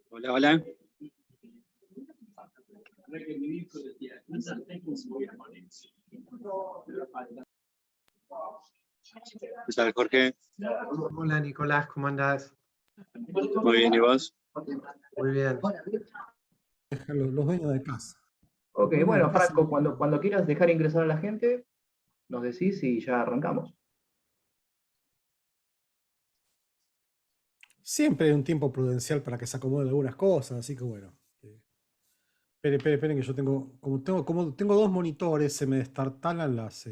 Hola, hola. ¿Qué tal, Jorge? Hola, Nicolás, ¿cómo andás? Muy bien, ¿y vos? Muy bien. Los dueños de casa. Ok, bueno, Franco, cuando quieras dejar ingresar a la gente, nos decís y ya arrancamos. Siempre hay un tiempo prudencial para que se acomoden algunas cosas, así que bueno. Esperen que yo tengo dos monitores, se me destartalan las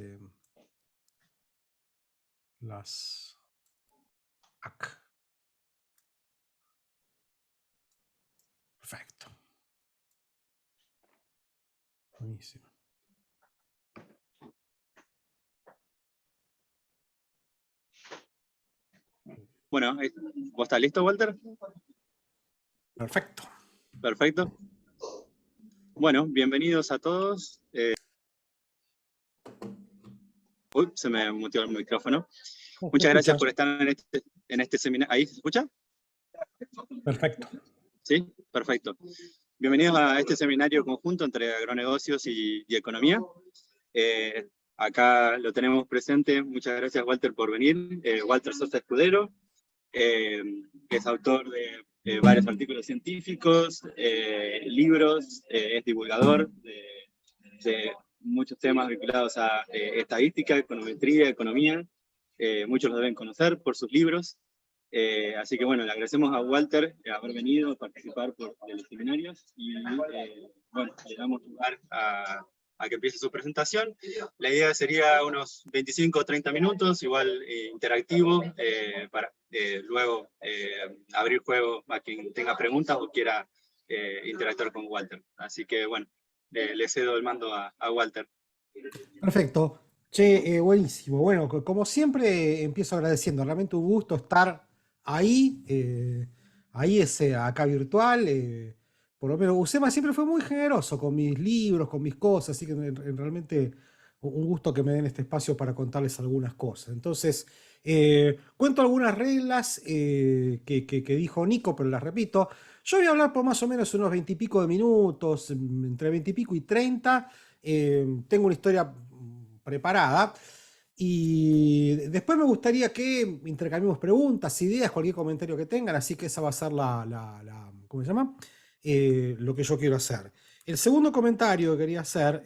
ac. Perfecto. Buenísimo. Bueno, ¿vos estás listo, Walter? Perfecto. Perfecto. Bueno, bienvenidos a todos. Uy, se me muteó el micrófono. Muchas gracias por estar en este seminario. ¿Ahí se escucha? Perfecto. Sí, perfecto. Bienvenidos a este seminario conjunto entre agronegocios y economía. Acá lo tenemos presente. Muchas gracias, Walter, por venir. Walter Sosa Escudero, que es autor de varios artículos científicos, libros, es divulgador de muchos temas vinculados a estadística, econometría, economía. Muchos lo deben conocer por sus libros. Así que bueno, le agradecemos a Walter haber venido a participar de los seminarios y bueno, le damos lugar a que empiece su presentación. La idea sería unos 25 o 30 minutos, igual interactivo, para luego abrir juego a quien tenga preguntas o quiera interactuar con Walter. Así que bueno, le cedo el mando a Walter. Perfecto. Che, buenísimo. Bueno, como siempre empiezo agradeciendo. Realmente un gusto estar ahí. Ahí es acá virtual. Por lo menos Usema siempre fue muy generoso con mis libros, con mis cosas. Así que realmente un gusto que me den este espacio para contarles algunas cosas. Entonces, cuento algunas reglas que dijo Nico, pero las repito. Yo voy a hablar por más o menos unos 20 y pico de minutos, entre 20 y pico y 30. Tengo una historia preparada y después me gustaría que intercambiemos preguntas, ideas, cualquier comentario que tengan, así que esa va a ser ¿cómo se llama? Lo que yo quiero hacer. El segundo comentario que quería hacer,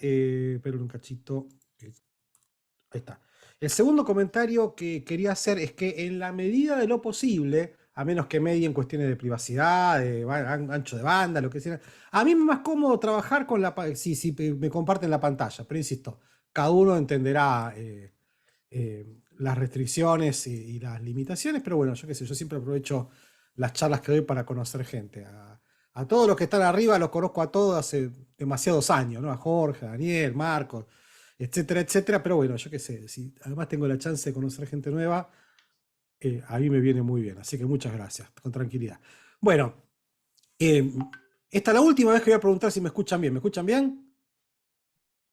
pero un cachito, ahí está. El segundo comentario que quería hacer es que en la medida de lo posible, a menos que medien cuestiones de privacidad, de ancho de banda, lo que sea, a mí me es más cómodo trabajar con si me comparten la pantalla, pero insisto, cada uno entenderá las restricciones y las limitaciones, pero bueno, yo qué sé, yo siempre aprovecho las charlas que doy para conocer gente. A todos los que están arriba los conozco a todos hace demasiados años, ¿no? A Jorge, a Daniel, Marcos, etcétera, etcétera, pero bueno, yo qué sé, si además tengo la chance de conocer gente nueva, a mí me viene muy bien, así que muchas gracias, con tranquilidad. Bueno, esta es la última vez que voy a preguntar si me escuchan bien. ¿Me escuchan bien?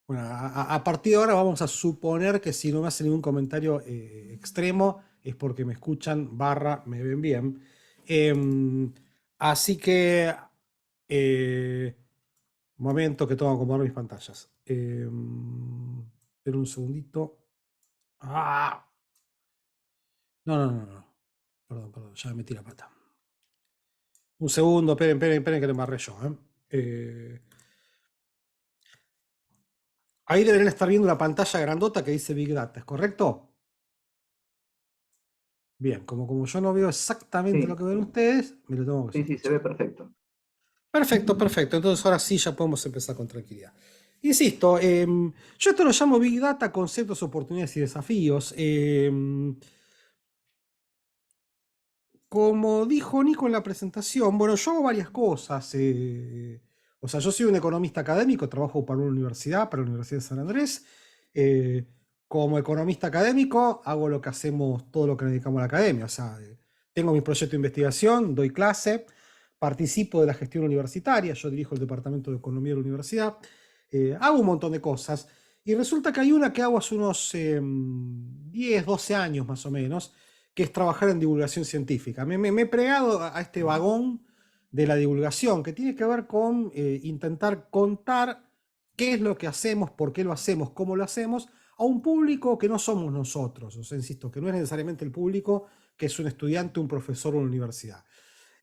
Bueno, a partir de ahora vamos a suponer que si no me hace ningún comentario extremo es porque me escuchan / me ven bien. Así que, momento que tengo que acomodar mis pantallas. Espera un segundito. ¡Ah! No. Perdón, ya me metí la pata. Un segundo, esperen que lo embarré yo. Ahí deberían estar viendo una pantalla grandota que dice Big Data, ¿es correcto? Bien, como yo no veo exactamente lo que ven ustedes, me lo tengo que Sí, se ve perfecto. Perfecto. Entonces ahora sí ya podemos empezar con tranquilidad. Insisto, yo esto lo llamo Big Data, conceptos, oportunidades y desafíos. Como dijo Nico en la presentación, bueno, yo hago varias cosas. O sea, yo soy un economista académico, trabajo para una universidad, para la Universidad de San Andrés. Como economista académico, hago lo que hacemos, todo lo que nos dedicamos a la academia. O sea, tengo mi proyecto de investigación, doy clase, participo de la gestión universitaria, yo dirijo el departamento de economía de la universidad, hago un montón de cosas. Y resulta que hay una que hago hace unos 10 10, 12 años más o menos, que es trabajar en divulgación científica. Me he plegado a este vagón de la divulgación, que tiene que ver con intentar contar qué es lo que hacemos, por qué lo hacemos, cómo lo hacemos, a un público que no somos nosotros. O sea, insisto, que no es necesariamente el público que es un estudiante, un profesor o una universidad.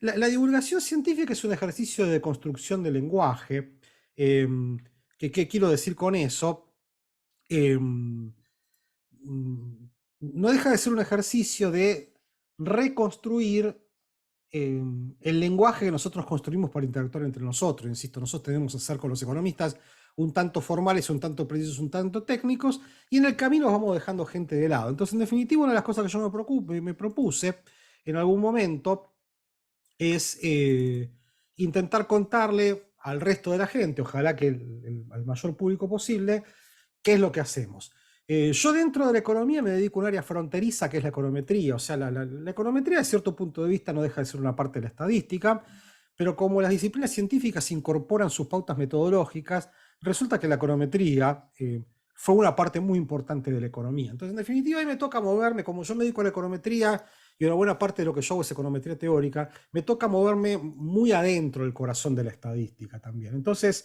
La divulgación científica es un ejercicio de construcción del lenguaje. ¿Qué quiero decir con eso? No deja de ser un ejercicio de reconstruir el lenguaje que nosotros construimos para interactuar entre nosotros. Insisto, nosotros tenemos que ser con los economistas un tanto formales, un tanto precisos, un tanto técnicos, y en el camino vamos dejando gente de lado. Entonces, en definitiva, una de las cosas que yo me propuse en algún momento es intentar contarle al resto de la gente, ojalá que al mayor público posible, qué es lo que hacemos. Yo dentro de la economía me dedico a un área fronteriza que es la econometría. O sea, la econometría de cierto punto de vista no deja de ser una parte de la estadística, pero como las disciplinas científicas incorporan sus pautas metodológicas, resulta que la econometría fue una parte muy importante de la economía. Entonces, en definitiva, ahí me toca moverme, como yo me dedico a la econometría y una buena parte de lo que yo hago es econometría teórica, me toca moverme muy adentro del corazón de la estadística también. Entonces,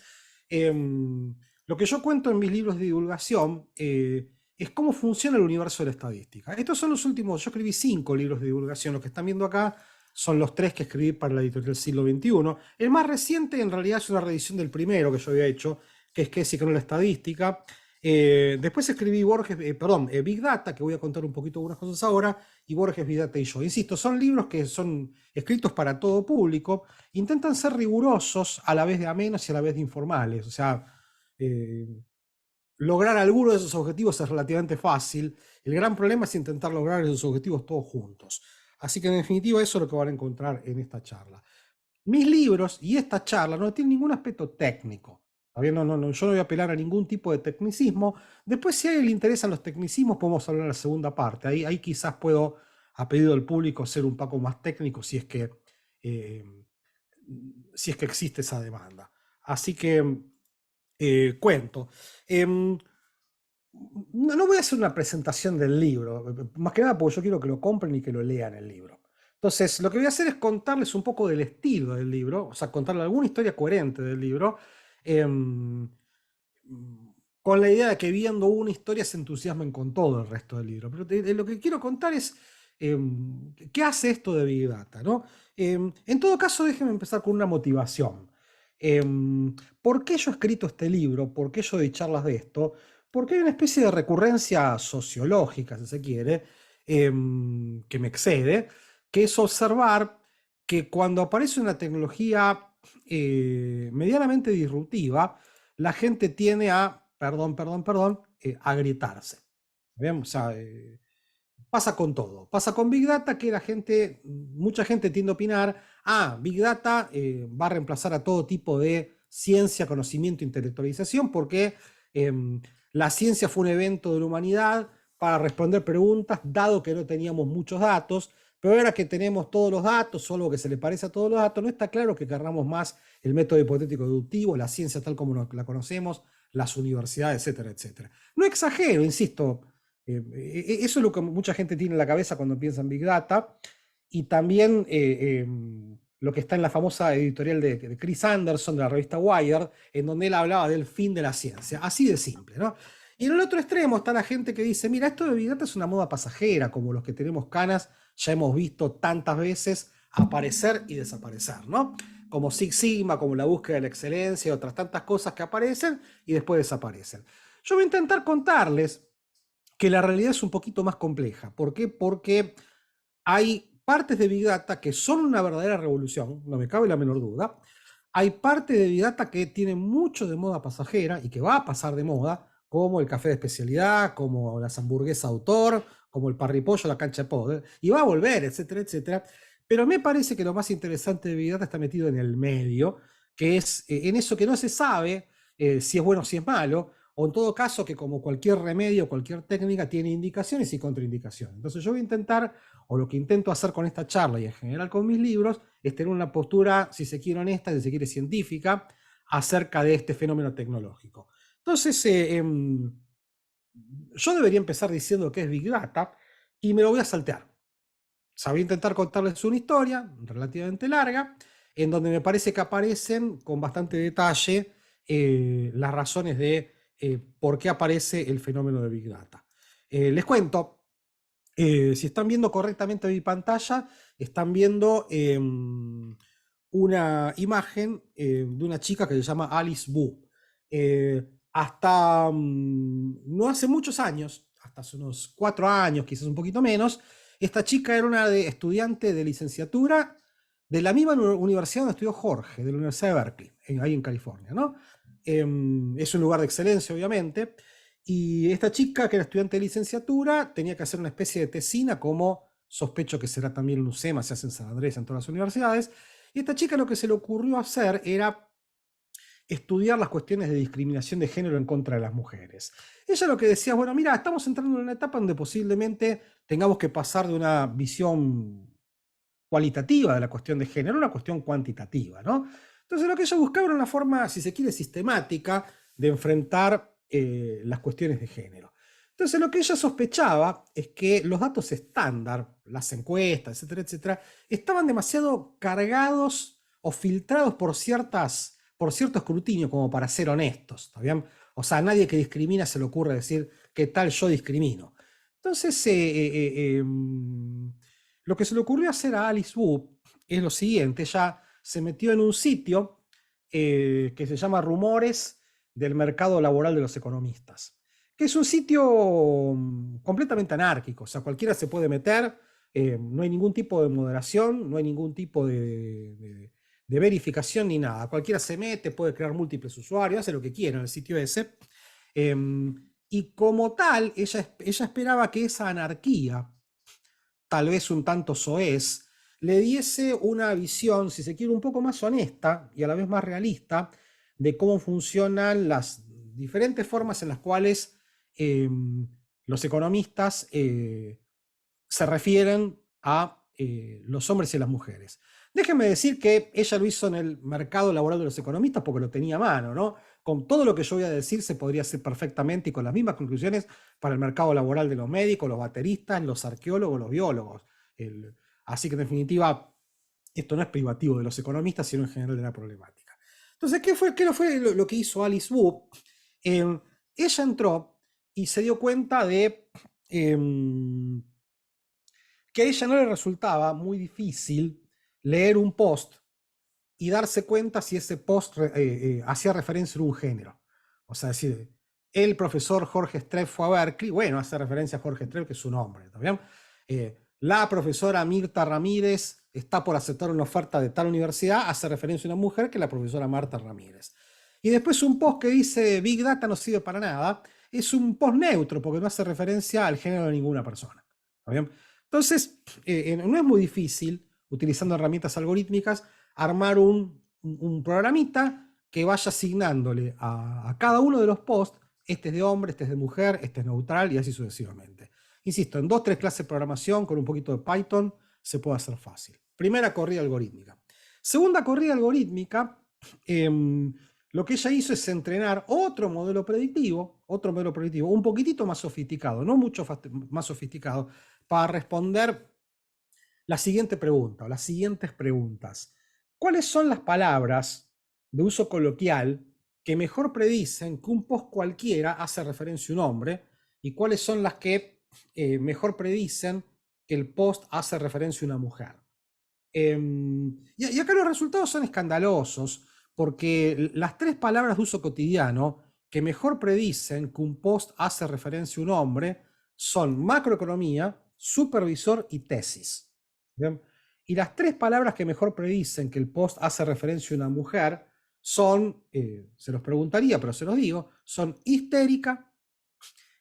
lo que yo cuento en mis libros de divulgación es cómo funciona el universo de la estadística. Estos son los últimos, yo escribí 5 libros de divulgación, lo que están viendo acá son los 3 que escribí para la editorial Siglo XXI. El más reciente en realidad es una reedición del primero que yo había hecho, que es ¿Qué es y qué no la estadística? Después escribí Big Data, que voy a contar un poquito algunas cosas ahora, y Borges, Big Data y yo. Insisto, son libros que son escritos para todo público, intentan ser rigurosos a la vez de amenos y a la vez de informales. O sea, lograr alguno de esos objetivos es relativamente fácil. El gran problema es intentar lograr esos objetivos todos juntos. Así que en definitiva eso es lo que van a encontrar en esta charla. Mis libros y esta charla no tienen ningún aspecto técnico. Todavía yo no voy a apelar a ningún tipo de tecnicismo. Después, si a alguien le interesan los tecnicismos, podemos hablar en la segunda parte. Ahí quizás puedo, a pedido del público, ser un poco más técnico si es que existe esa demanda. Así que cuento. No voy a hacer una presentación del libro, más que nada porque yo quiero que lo compren y que lo lean el libro. Entonces, lo que voy a hacer es contarles un poco del estilo del libro, o sea, contarles alguna historia coherente del libro, con la idea de que viendo una historia se entusiasmen con todo el resto del libro. Pero lo que quiero contar es qué hace esto de Big Data, ¿no? En todo caso, déjenme empezar con una motivación. ¿Por qué yo he escrito este libro? ¿Por qué yo doy charlas de esto? Porque hay una especie de recurrencia sociológica, si se quiere, que me excede, que es observar que cuando aparece una tecnología medianamente disruptiva, la gente tiende a, a gritarse. ¿Bien? O sea, pasa con todo. Pasa con Big Data que mucha gente tiende a opinar, Big Data va a reemplazar a todo tipo de ciencia, conocimiento, intelectualización, porque la ciencia fue un evento de la humanidad para responder preguntas, dado que no teníamos muchos datos, pero ahora que tenemos todos los datos, o algo que se le parece a todos los datos, no está claro que querramos más el método hipotético deductivo, la ciencia tal como la conocemos, las universidades, etcétera, etcétera. No exagero, insisto, eso es lo que mucha gente tiene en la cabeza cuando piensa en Big Data, y también lo que está en la famosa editorial de Chris Anderson, de la revista Wired, en donde él hablaba del fin de la ciencia, así de simple, ¿no? Y en el otro extremo está la gente que dice, mira, esto de Big Data es una moda pasajera, como los que tenemos canas ya hemos visto tantas veces aparecer y desaparecer, ¿no? Como Six Sigma, como la búsqueda de la excelencia, y otras tantas cosas que aparecen y después desaparecen. Yo voy a intentar contarles que la realidad es un poquito más compleja. ¿Por qué? Porque hay partes de Big Data que son una verdadera revolución, no me cabe la menor duda. Hay partes de Big Data que tienen mucho de moda pasajera y que va a pasar de moda, como el café de especialidad, como las hamburguesas autor, como el parripollo, la cancha de pádel, y va a volver, etcétera, etcétera. Pero me parece que lo más interesante de Big Data está metido en el medio, que es en eso que no se sabe si es bueno o si es malo, o en todo caso que como cualquier remedio, cualquier técnica tiene indicaciones y contraindicaciones. Entonces yo voy a intentar, o lo que intento hacer con esta charla y en general con mis libros, es tener una postura, si se quiere honesta, si se quiere científica, acerca de este fenómeno tecnológico. Entonces, yo debería empezar diciendo que es Big Data y me lo voy a saltear. O sea, voy a intentar contarles una historia relativamente larga, en donde me parece que aparecen con bastante detalle las razones de por qué aparece el fenómeno de Big Data. Les cuento, si están viendo correctamente mi pantalla, están viendo una imagen de una chica que se llama Alice Wu. Hasta no hace muchos años, hasta hace unos 4 años, quizás un poquito menos, esta chica era una estudiante de licenciatura de la misma universidad donde estudió Jorge, de la Universidad de Berkeley, ahí en California, ¿no? Es un lugar de excelencia, obviamente, y esta chica, que era estudiante de licenciatura, tenía que hacer una especie de tesina, como sospecho que será también en UCEMA, se hace en San Andrés, en todas las universidades, y esta chica lo que se le ocurrió hacer era estudiar las cuestiones de discriminación de género en contra de las mujeres. Ella lo que decía, bueno, mira, estamos entrando en una etapa donde posiblemente tengamos que pasar de una visión cualitativa de la cuestión de género a una cuestión cuantitativa, ¿no? Entonces lo que ella buscaba era una forma, si se quiere, sistemática de enfrentar las cuestiones de género. Entonces lo que ella sospechaba es que los datos estándar, las encuestas, etcétera, etcétera, estaban demasiado cargados o filtrados por cierto escrutinio como para ser honestos, ¿está bien? O sea, a nadie que discrimina se le ocurre decir qué tal yo discrimino. Entonces, lo que se le ocurrió hacer a Alice Wu es lo siguiente: ella se metió en un sitio que se llama Rumores del Mercado Laboral de los Economistas, que es un sitio completamente anárquico, o sea, cualquiera se puede meter, no hay ningún tipo de moderación, no hay ningún tipo de verificación ni nada. Cualquiera se mete, puede crear múltiples usuarios, hace lo que quiera en el sitio ese. Y como tal, ella esperaba que esa anarquía, tal vez un tanto soez, le diese una visión, si se quiere, un poco más honesta y a la vez más realista de cómo funcionan las diferentes formas en las cuales los economistas se refieren a los hombres y las mujeres. Déjenme decir que ella lo hizo en el mercado laboral de los economistas porque lo tenía a mano, ¿no? Con todo lo que yo voy a decir se podría hacer perfectamente y con las mismas conclusiones para el mercado laboral de los médicos, los bateristas, los arqueólogos, los biólogos. Así que en definitiva, esto no es privativo de los economistas, sino en general de la problemática. Entonces, ¿qué fue lo que hizo Alice Wu? Ella entró y se dio cuenta de que a ella no le resultaba muy difícil leer un post y darse cuenta si ese post hacía referencia a un género. O sea, decir, el profesor Jorge Streff fue a Berkeley, bueno, hace referencia a Jorge Streff, que es su nombre, ¿está bien? La profesora Mirta Ramírez está por aceptar una oferta de tal universidad, hace referencia a una mujer, que es la profesora Marta Ramírez. Y después un post que dice Big Data no sirve para nada, es un post neutro, porque no hace referencia al género de ninguna persona, ¿está bien? Entonces, no es muy difícil, utilizando herramientas algorítmicas, armar un programita que vaya asignándole a cada uno de los posts, este es de hombre, este es de mujer, este es neutral y así sucesivamente. Insisto, en 2 o 3 clases de programación con un poquito de Python se puede hacer fácil. Primera corrida algorítmica. Segunda corrida algorítmica, lo que ella hizo es entrenar otro modelo predictivo, un poquitito más sofisticado, no mucho más sofisticado, para responder la siguiente pregunta, o las siguientes preguntas. ¿Cuáles son las palabras de uso coloquial que mejor predicen que un post cualquiera hace referencia a un hombre? ¿Y cuáles son las que mejor predicen que el post hace referencia a una mujer? Y acá los resultados son escandalosos, porque las 3 palabras de uso cotidiano que mejor predicen que un post hace referencia a un hombre son macroeconomía, supervisor y tesis. ¿Bien? Y las 3 palabras que mejor predicen que el post hace referencia a una mujer son, se los preguntaría, pero se los digo, son histérica,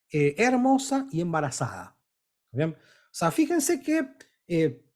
hermosa y embarazada. ¿Bien? O sea, fíjense que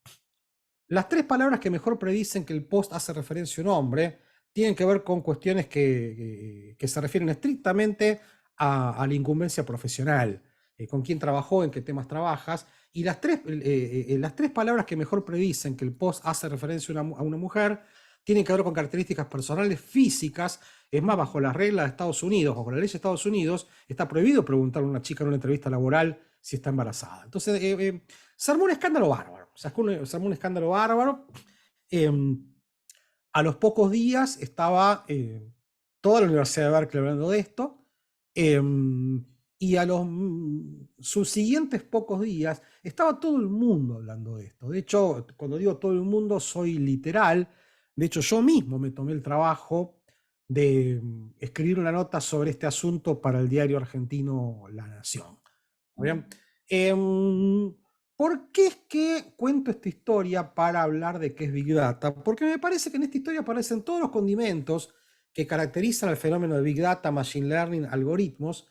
las 3 palabras que mejor predicen que el post hace referencia a un hombre tienen que ver con cuestiones que se refieren estrictamente a la incumbencia profesional, con quién trabajó, en qué temas trabajas, y las 3 palabras que mejor predicen que el post hace referencia a una mujer tienen que ver con características personales físicas. Es más, bajo las reglas de Estados Unidos, bajo la ley de Estados Unidos, está prohibido preguntarle a una chica en una entrevista laboral si está embarazada. Entonces, se armó un escándalo bárbaro. Se armó un escándalo bárbaro. A los pocos días estaba toda la Universidad de Berkeley hablando de esto. Y a los subsiguientes pocos días estaba todo el mundo hablando de esto. De hecho, cuando digo todo el mundo, soy literal. De hecho, yo mismo me tomé el trabajo de escribir una nota sobre este asunto para el diario argentino La Nación. ¿Bien? ¿Por qué es que cuento esta historia para hablar de qué es Big Data? Porque me parece que en esta historia aparecen todos los condimentos que caracterizan al fenómeno de Big Data, Machine Learning, algoritmos.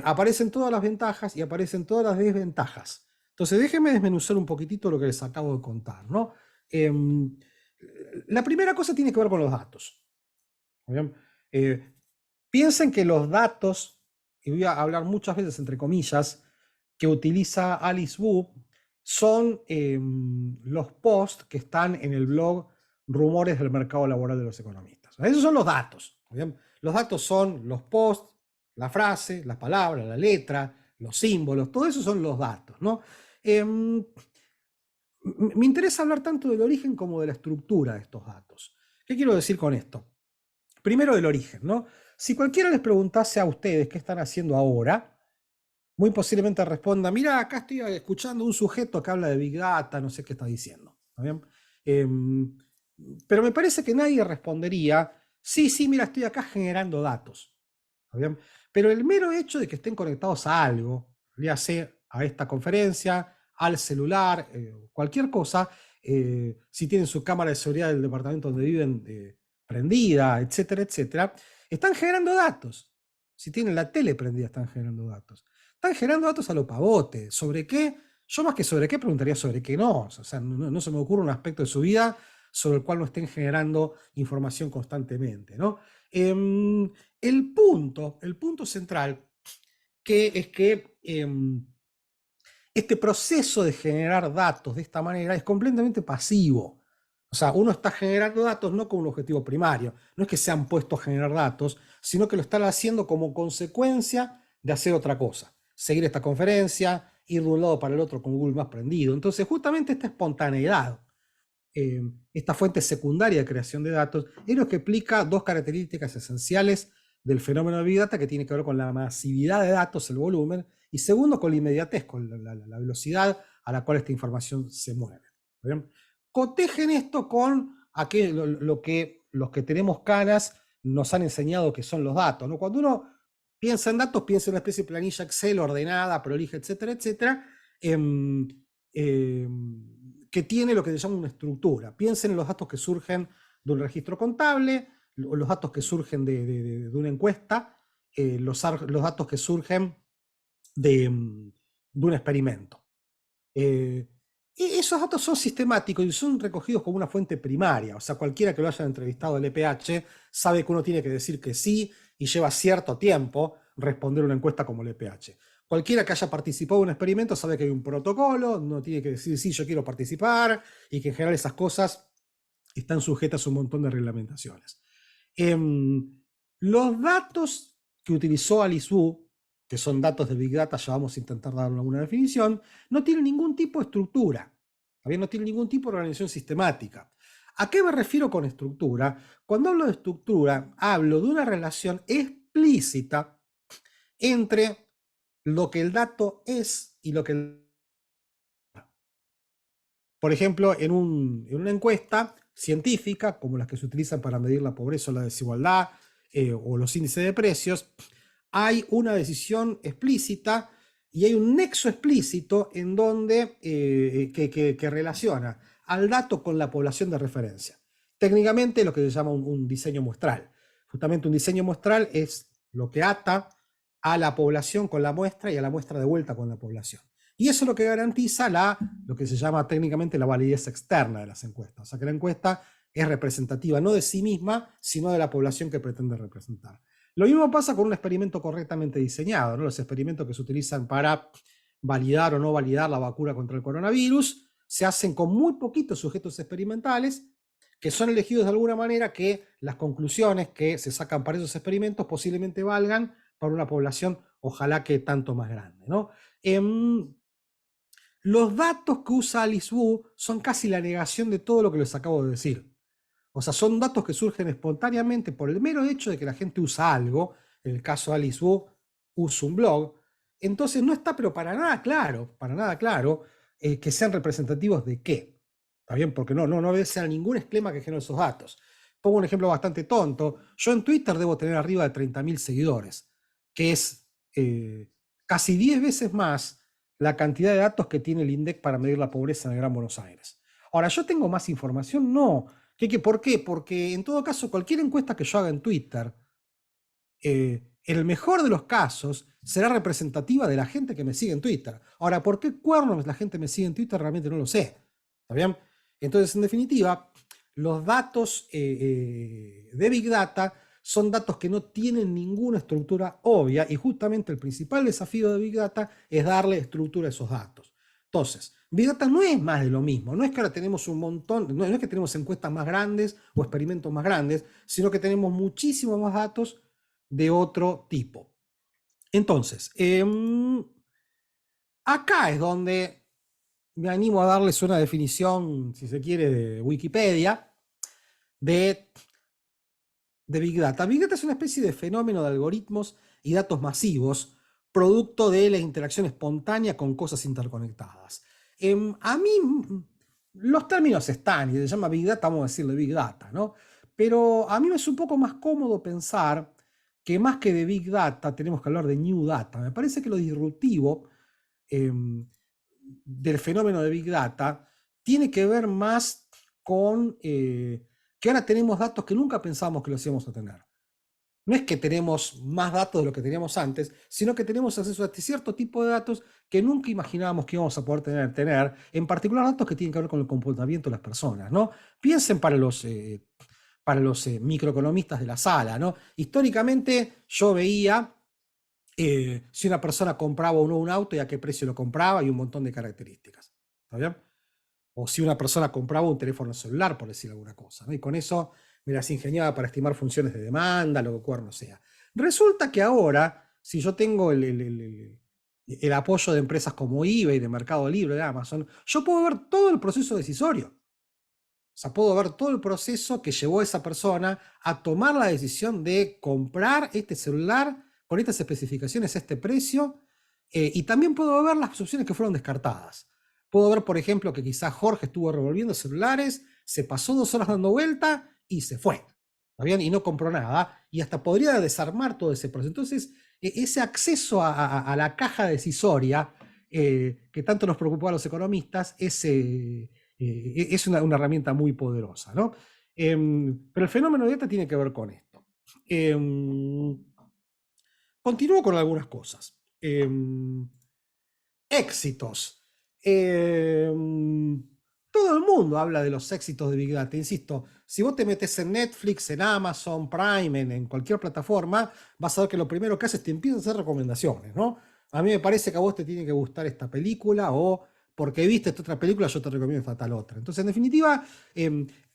Aparecen todas las ventajas y aparecen todas las desventajas. Entonces, déjenme desmenuzar un poquitito lo que les acabo de contar, ¿no? La primera cosa tiene que ver con los datos. Piensen que los datos, y voy a hablar muchas veces entre comillas, que utiliza Alice Wu, son los posts que están en el blog Rumores del Mercado Laboral de los Economistas. Esos son los datos. ¿Bien? Los datos son los posts, la frase, las palabras, la letra, los símbolos, todo eso son los datos, ¿no? Me interesa hablar tanto del origen como de la estructura de estos datos. ¿Qué quiero decir con esto? Primero del origen, ¿no? Si cualquiera les preguntase a ustedes qué están haciendo ahora, muy posiblemente responda, mira, acá estoy escuchando un sujeto que habla de Big Data, no sé qué está diciendo. ¿Está bien? Pero me parece que nadie respondería, sí, mira, estoy acá generando datos. ¿Está bien? Pero el mero hecho de que estén conectados a algo, ya sea a esta conferencia, al celular, cualquier cosa, si tienen su cámara de seguridad del departamento donde viven prendida, etcétera, etcétera, están generando datos. Si tienen la tele prendida, están generando datos. Están generando datos a lo pavote. ¿Sobre qué? Yo más que sobre qué preguntaría sobre qué no. O sea, no se me ocurre un aspecto de su vida sobre el cual no estén generando información constantemente, ¿no? El punto central es que este proceso de generar datos de esta manera es completamente pasivo. O sea, uno está generando datos no con un objetivo primario. No es que se han puesto a generar datos, sino que lo están haciendo como consecuencia de hacer otra cosa. Seguir esta conferencia, ir de un lado para el otro con Google Maps prendido. Entonces, justamente esta espontaneidad, esta fuente secundaria de creación de datos, es lo que explica dos características esenciales del fenómeno de Big Data, que tiene que ver con la masividad de datos, el volumen, y segundo, con la inmediatez, con la velocidad a la cual esta información se mueve. ¿Bien? Cotejen esto con lo que los que tenemos canas nos han enseñado que son los datos, ¿no? Cuando uno piensa en datos, piensa en una especie de planilla Excel ordenada, prolija, etcétera, etcétera, que tiene lo que se llama una estructura. Piensen en los datos que surgen de un registro contable, los datos que surgen de una encuesta, los datos que surgen de un experimento. Y esos datos son sistemáticos y son recogidos como una fuente primaria. O sea, cualquiera que lo haya entrevistado al EPH sabe que uno tiene que decir que sí y lleva cierto tiempo responder una encuesta como el EPH. Cualquiera que haya participado en un experimento sabe que hay un protocolo, uno tiene que decir sí, yo quiero participar, y que en general esas cosas están sujetas a un montón de reglamentaciones. Los datos que utilizó Alice Wu, que son datos de Big Data, ya vamos a intentar darle alguna definición, no tienen ningún tipo de estructura, ¿también? No tienen ningún tipo de organización sistemática. ¿A qué me refiero con estructura? Cuando hablo de estructura, hablo de una relación explícita entre lo que el dato es y lo que... Por ejemplo, en una encuesta científica, como las que se utilizan para medir la pobreza o la desigualdad, o los índices de precios, hay una decisión explícita y hay un nexo explícito en donde que relaciona al dato con la población de referencia. Técnicamente lo que se llama un diseño muestral. Justamente un diseño muestral es lo que ata a la población con la muestra y a la muestra de vuelta con la población. Y eso es lo que garantiza lo que se llama técnicamente la validez externa de las encuestas. O sea que la encuesta es representativa no de sí misma, sino de la población que pretende representar. Lo mismo pasa con un experimento correctamente diseñado, ¿no? Los experimentos que se utilizan para validar o no validar la vacuna contra el coronavirus se hacen con muy poquitos sujetos experimentales que son elegidos de alguna manera que las conclusiones que se sacan para esos experimentos posiblemente valgan para una población, ojalá que tanto más grande, ¿no? Los datos que usa Alice Wu son casi la negación de todo lo que les acabo de decir. O sea, son datos que surgen espontáneamente por el mero hecho de que la gente usa algo. En el caso de Alice Wu, usa un blog. Entonces no está, pero para nada claro, que sean representativos de qué. ¿Está bien? Porque no debe ser ningún esquema que genere esos datos. Pongo un ejemplo bastante tonto. Yo en Twitter debo tener arriba de 30.000 seguidores, que es casi 10 veces más la cantidad de datos que tiene el INDEC para medir la pobreza en el Gran Buenos Aires. Ahora, ¿yo tengo más información? No. ¿Por qué? Porque en todo caso, cualquier encuesta que yo haga en Twitter, en el mejor de los casos, será representativa de la gente que me sigue en Twitter. Ahora, ¿por qué cuernos la gente me sigue en Twitter? Realmente no lo sé. ¿Está bien? Entonces, en definitiva, los datos de Big Data son datos que no tienen ninguna estructura obvia y justamente el principal desafío de Big Data es darle estructura a esos datos. Entonces, Big Data no es más de lo mismo, no es que ahora tenemos un montón, no es que tenemos encuestas más grandes o experimentos más grandes, sino que tenemos muchísimos más datos de otro tipo. Entonces, acá es donde me animo a darles una definición, si se quiere, de Wikipedia, de Big Data. Big Data es una especie de fenómeno de algoritmos y datos masivos, producto de la interacción espontánea con cosas interconectadas. A mí los términos están, y se llama Big Data, vamos a decirle Big Data, ¿no? Pero a mí me es un poco más cómodo pensar que más que de Big Data tenemos que hablar de New Data. Me parece que lo disruptivo del fenómeno de Big Data tiene que ver más con que ahora tenemos datos que nunca pensábamos que los íbamos a tener. No es que tenemos más datos de lo que teníamos antes, sino que tenemos acceso a cierto tipo de datos que nunca imaginábamos que íbamos a poder tener, en particular datos que tienen que ver con el comportamiento de las personas, ¿no? Piensen para los microeconomistas de la sala, ¿no? Históricamente yo veía si una persona compraba o no un auto y a qué precio lo compraba y un montón de características. ¿Está bien? O si una persona compraba un teléfono celular, por decir alguna cosa, ¿no? Y con eso me las ingeniaba para estimar funciones de demanda, lo que cuerno sea. Resulta que ahora, si yo tengo el apoyo de empresas como eBay, de Mercado Libre, de Amazon, yo puedo ver todo el proceso decisorio. O sea, puedo ver todo el proceso que llevó a esa persona a tomar la decisión de comprar este celular con estas especificaciones, este precio, y también puedo ver las opciones que fueron descartadas. Puedo ver, por ejemplo, que quizás Jorge estuvo revolviendo celulares, se pasó 2 horas dando vuelta y se fue. ¿Está bien? Y no compró nada. Y hasta podría desarmar todo ese proceso. Entonces, ese acceso a la caja decisoria que tanto nos preocupó a los economistas es una herramienta muy poderosa, ¿no? Pero el fenómeno de data tiene que ver con esto. Continúo con algunas cosas. Éxitos. Todo el mundo habla de los éxitos de Big Data. Insisto, si vos te metes en Netflix, en Amazon Prime, en cualquier plataforma, vas a ver que lo primero que haces te empiezan a hacer recomendaciones, ¿no? A mí me parece que a vos te tiene que gustar esta película o porque viste esta otra película yo te recomiendo esta tal otra. Entonces, en definitiva,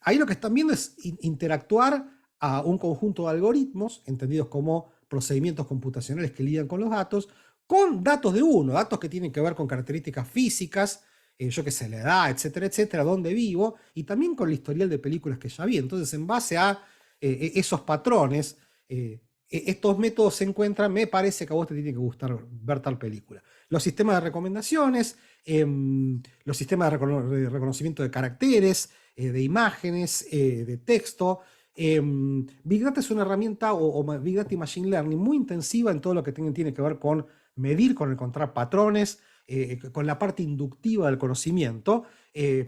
ahí lo que están viendo es interactuar a un conjunto de algoritmos, entendidos como procedimientos computacionales que lidian con los datos, con datos de uno, datos que tienen que ver con características físicas, yo qué sé, la edad, etcétera, dónde vivo, y también con el historial de películas que ya vi. Entonces, en base a esos patrones, estos métodos se encuentran, me parece que a vos te tiene que gustar ver tal película. Los sistemas de recomendaciones, los sistemas de reconocimiento de caracteres, de imágenes, de texto. Big Data es una herramienta, o Big Data y Machine Learning, muy intensiva en todo lo que tiene que ver con medir, con encontrar patrones, con la parte inductiva del conocimiento,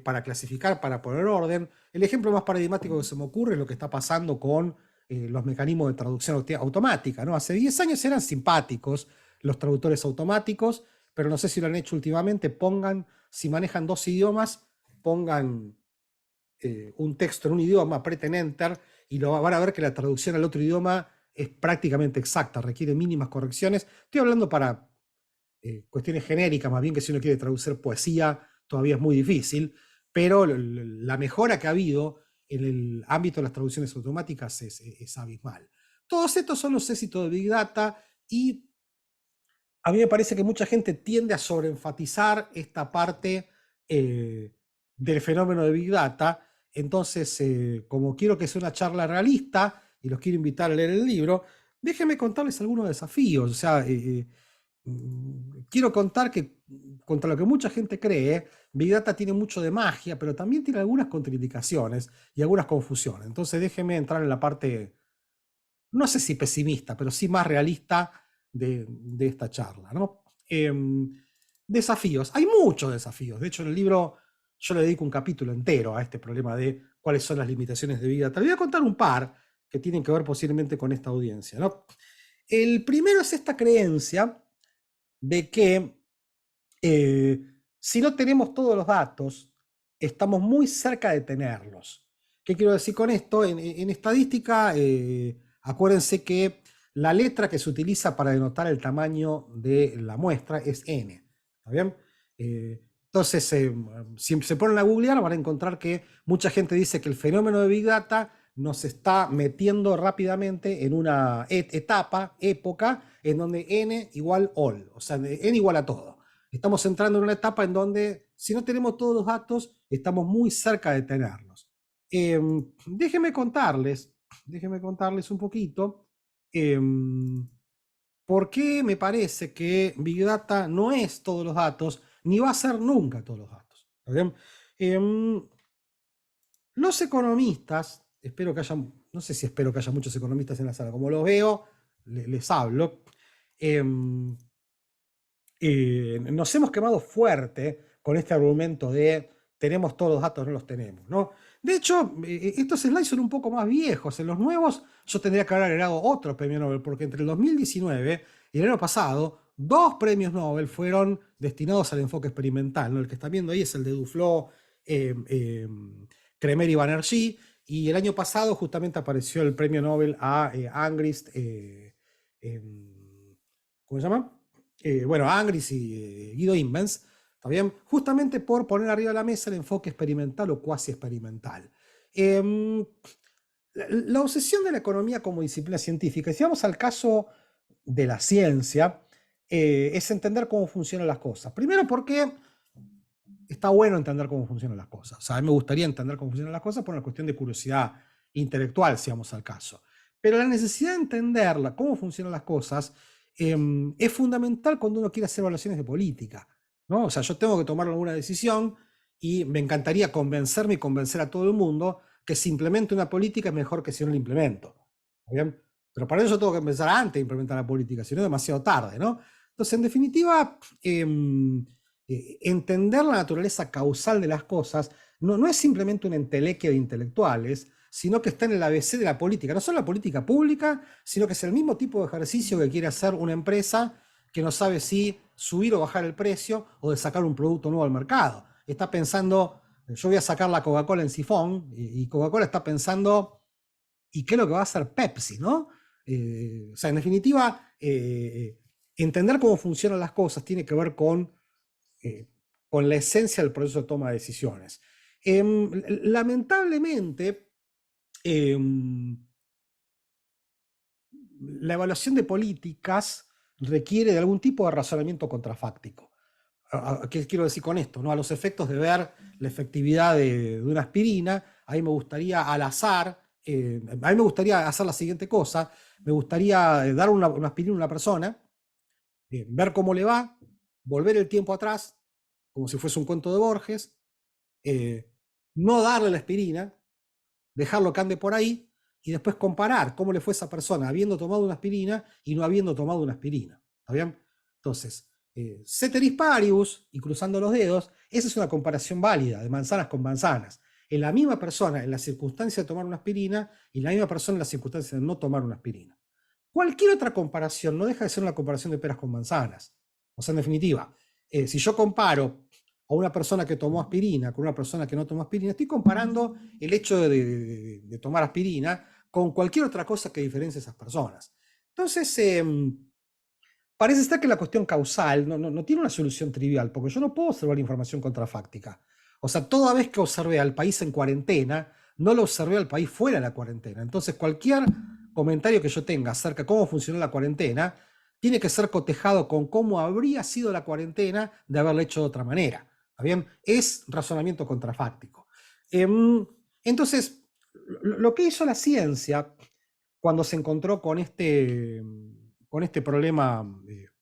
para clasificar, para poner orden. El ejemplo más paradigmático que se me ocurre es lo que está pasando con los mecanismos de traducción automática, ¿no? Hace 10 años eran simpáticos los traductores automáticos, pero no sé si lo han hecho últimamente. Si manejan 2 idiomas, pongan un texto en un idioma, aprieten Enter y van a ver que la traducción al otro idioma es prácticamente exacta, requiere mínimas correcciones. Estoy hablando para cuestiones genéricas, más bien que si uno quiere traducir poesía todavía es muy difícil, pero la mejora que ha habido en el ámbito de las traducciones automáticas es abismal. Todos estos son los éxitos de Big Data y a mí me parece que mucha gente tiende a sobreenfatizar esta parte del fenómeno de Big Data. Entonces, como quiero que sea una charla realista y los quiero invitar a leer el libro, déjenme contarles algunos desafíos. O sea, quiero contar que, contra lo que mucha gente cree, Big Data tiene mucho de magia, pero también tiene algunas contraindicaciones y algunas confusiones. Entonces, déjenme entrar en la parte, no sé si pesimista, pero sí más realista de esta charla, ¿no? Desafíos. Hay muchos desafíos. De hecho, en el libro yo le dedico un capítulo entero a este problema de cuáles son las limitaciones de Big Data. Le voy a contar un par que tienen que ver posiblemente con esta audiencia, ¿no? El primero es esta creencia de que si no tenemos todos los datos, estamos muy cerca de tenerlos. ¿Qué quiero decir con esto? En estadística, acuérdense que la letra que se utiliza para denotar el tamaño de la muestra es n. ¿Está bien? Entonces, si se ponen a googlear, van a encontrar que mucha gente dice que el fenómeno de Big Data nos está metiendo rápidamente en una época, en donde n igual all, o sea, n igual a todo. Estamos entrando en una etapa en donde, si no tenemos todos los datos, estamos muy cerca de tenerlos. Déjenme contarles un poquito por qué me parece que Big Data no es todos los datos, ni va a ser nunca todos los datos. ¿Está bien? Los economistas, no sé si espero que haya muchos economistas en la sala, como los veo, les hablo. Nos hemos quemado fuerte con este argumento de tenemos todos los datos, no los tenemos, ¿no? De hecho, estos slides son un poco más viejos. En los nuevos yo tendría que haber agregado otro premio Nobel, porque entre el 2019 y el año pasado, 2 premios Nobel fueron destinados al enfoque experimental, ¿no? El que están viendo ahí es el de Duflo, Kremer y Banerjee, y el año pasado justamente apareció el premio Nobel a Angrist, ¿cómo se llama? Bueno, Angrist y Guido Imbens, ¿está bien? Justamente por poner arriba de la mesa el enfoque experimental o cuasi experimental. La obsesión de la economía como disciplina científica, si vamos al caso de la ciencia, es entender cómo funcionan las cosas. Primero porque está bueno entender cómo funcionan las cosas. O sea, a mí me gustaría entender cómo funcionan las cosas por una cuestión de curiosidad intelectual, si vamos al caso. Pero la necesidad de entenderla, cómo funcionan las cosas, es fundamental cuando uno quiere hacer evaluaciones de política, ¿no? O sea, yo tengo que tomar alguna decisión y me encantaría convencerme y convencer a todo el mundo que si implemento una política es mejor que si no la implemento. ¿Bien? Pero para eso tengo que empezar antes de implementar la política, si no es demasiado tarde, ¿no? Entonces, en definitiva, entender la naturaleza causal de las cosas no es simplemente una entelequia de intelectuales, sino que está en el ABC de la política. No solo la política pública, sino que es el mismo tipo de ejercicio que quiere hacer una empresa que no sabe si subir o bajar el precio o de sacar un producto nuevo al mercado. Está pensando, yo voy a sacar la Coca-Cola en sifón, y Coca-Cola está pensando, ¿y qué es lo que va a hacer Pepsi, no? O sea, en definitiva, entender cómo funcionan las cosas tiene que ver con la esencia del proceso de toma de decisiones. Lamentablemente, la evaluación de políticas requiere de algún tipo de razonamiento contrafáctico. ¿Qué quiero decir con esto? ¿No? A los efectos de ver la efectividad de una aspirina, a mí me gustaría al azar, a mí me gustaría hacer la siguiente cosa, me gustaría dar una aspirina a una persona, ver cómo le va, volver el tiempo atrás, como si fuese un cuento de Borges, no darle la aspirina, dejarlo que ande por ahí, y después comparar cómo le fue a esa persona habiendo tomado una aspirina y no habiendo tomado una aspirina. ¿Está bien? Entonces, ceteris paribus, y cruzando los dedos, esa es una comparación válida de manzanas con manzanas. En la misma persona, en la circunstancia de tomar una aspirina, y en la misma persona en la circunstancia de no tomar una aspirina. Cualquier otra comparación no deja de ser una comparación de peras con manzanas. O sea, en definitiva, si yo comparo a una persona que tomó aspirina con una persona que no tomó aspirina, estoy comparando el hecho de tomar aspirina con cualquier otra cosa que diferencie a esas personas. Entonces, parece ser que la cuestión causal no tiene una solución trivial, porque yo no puedo observar información contrafáctica. O sea, toda vez que observé al país en cuarentena, no lo observé al país fuera de la cuarentena. Entonces, cualquier comentario que yo tenga acerca de cómo funcionó la cuarentena tiene que ser cotejado con cómo habría sido la cuarentena de haberla hecho de otra manera. ¿Está bien? Es razonamiento contrafáctico. Entonces, lo que hizo la ciencia cuando se encontró con este problema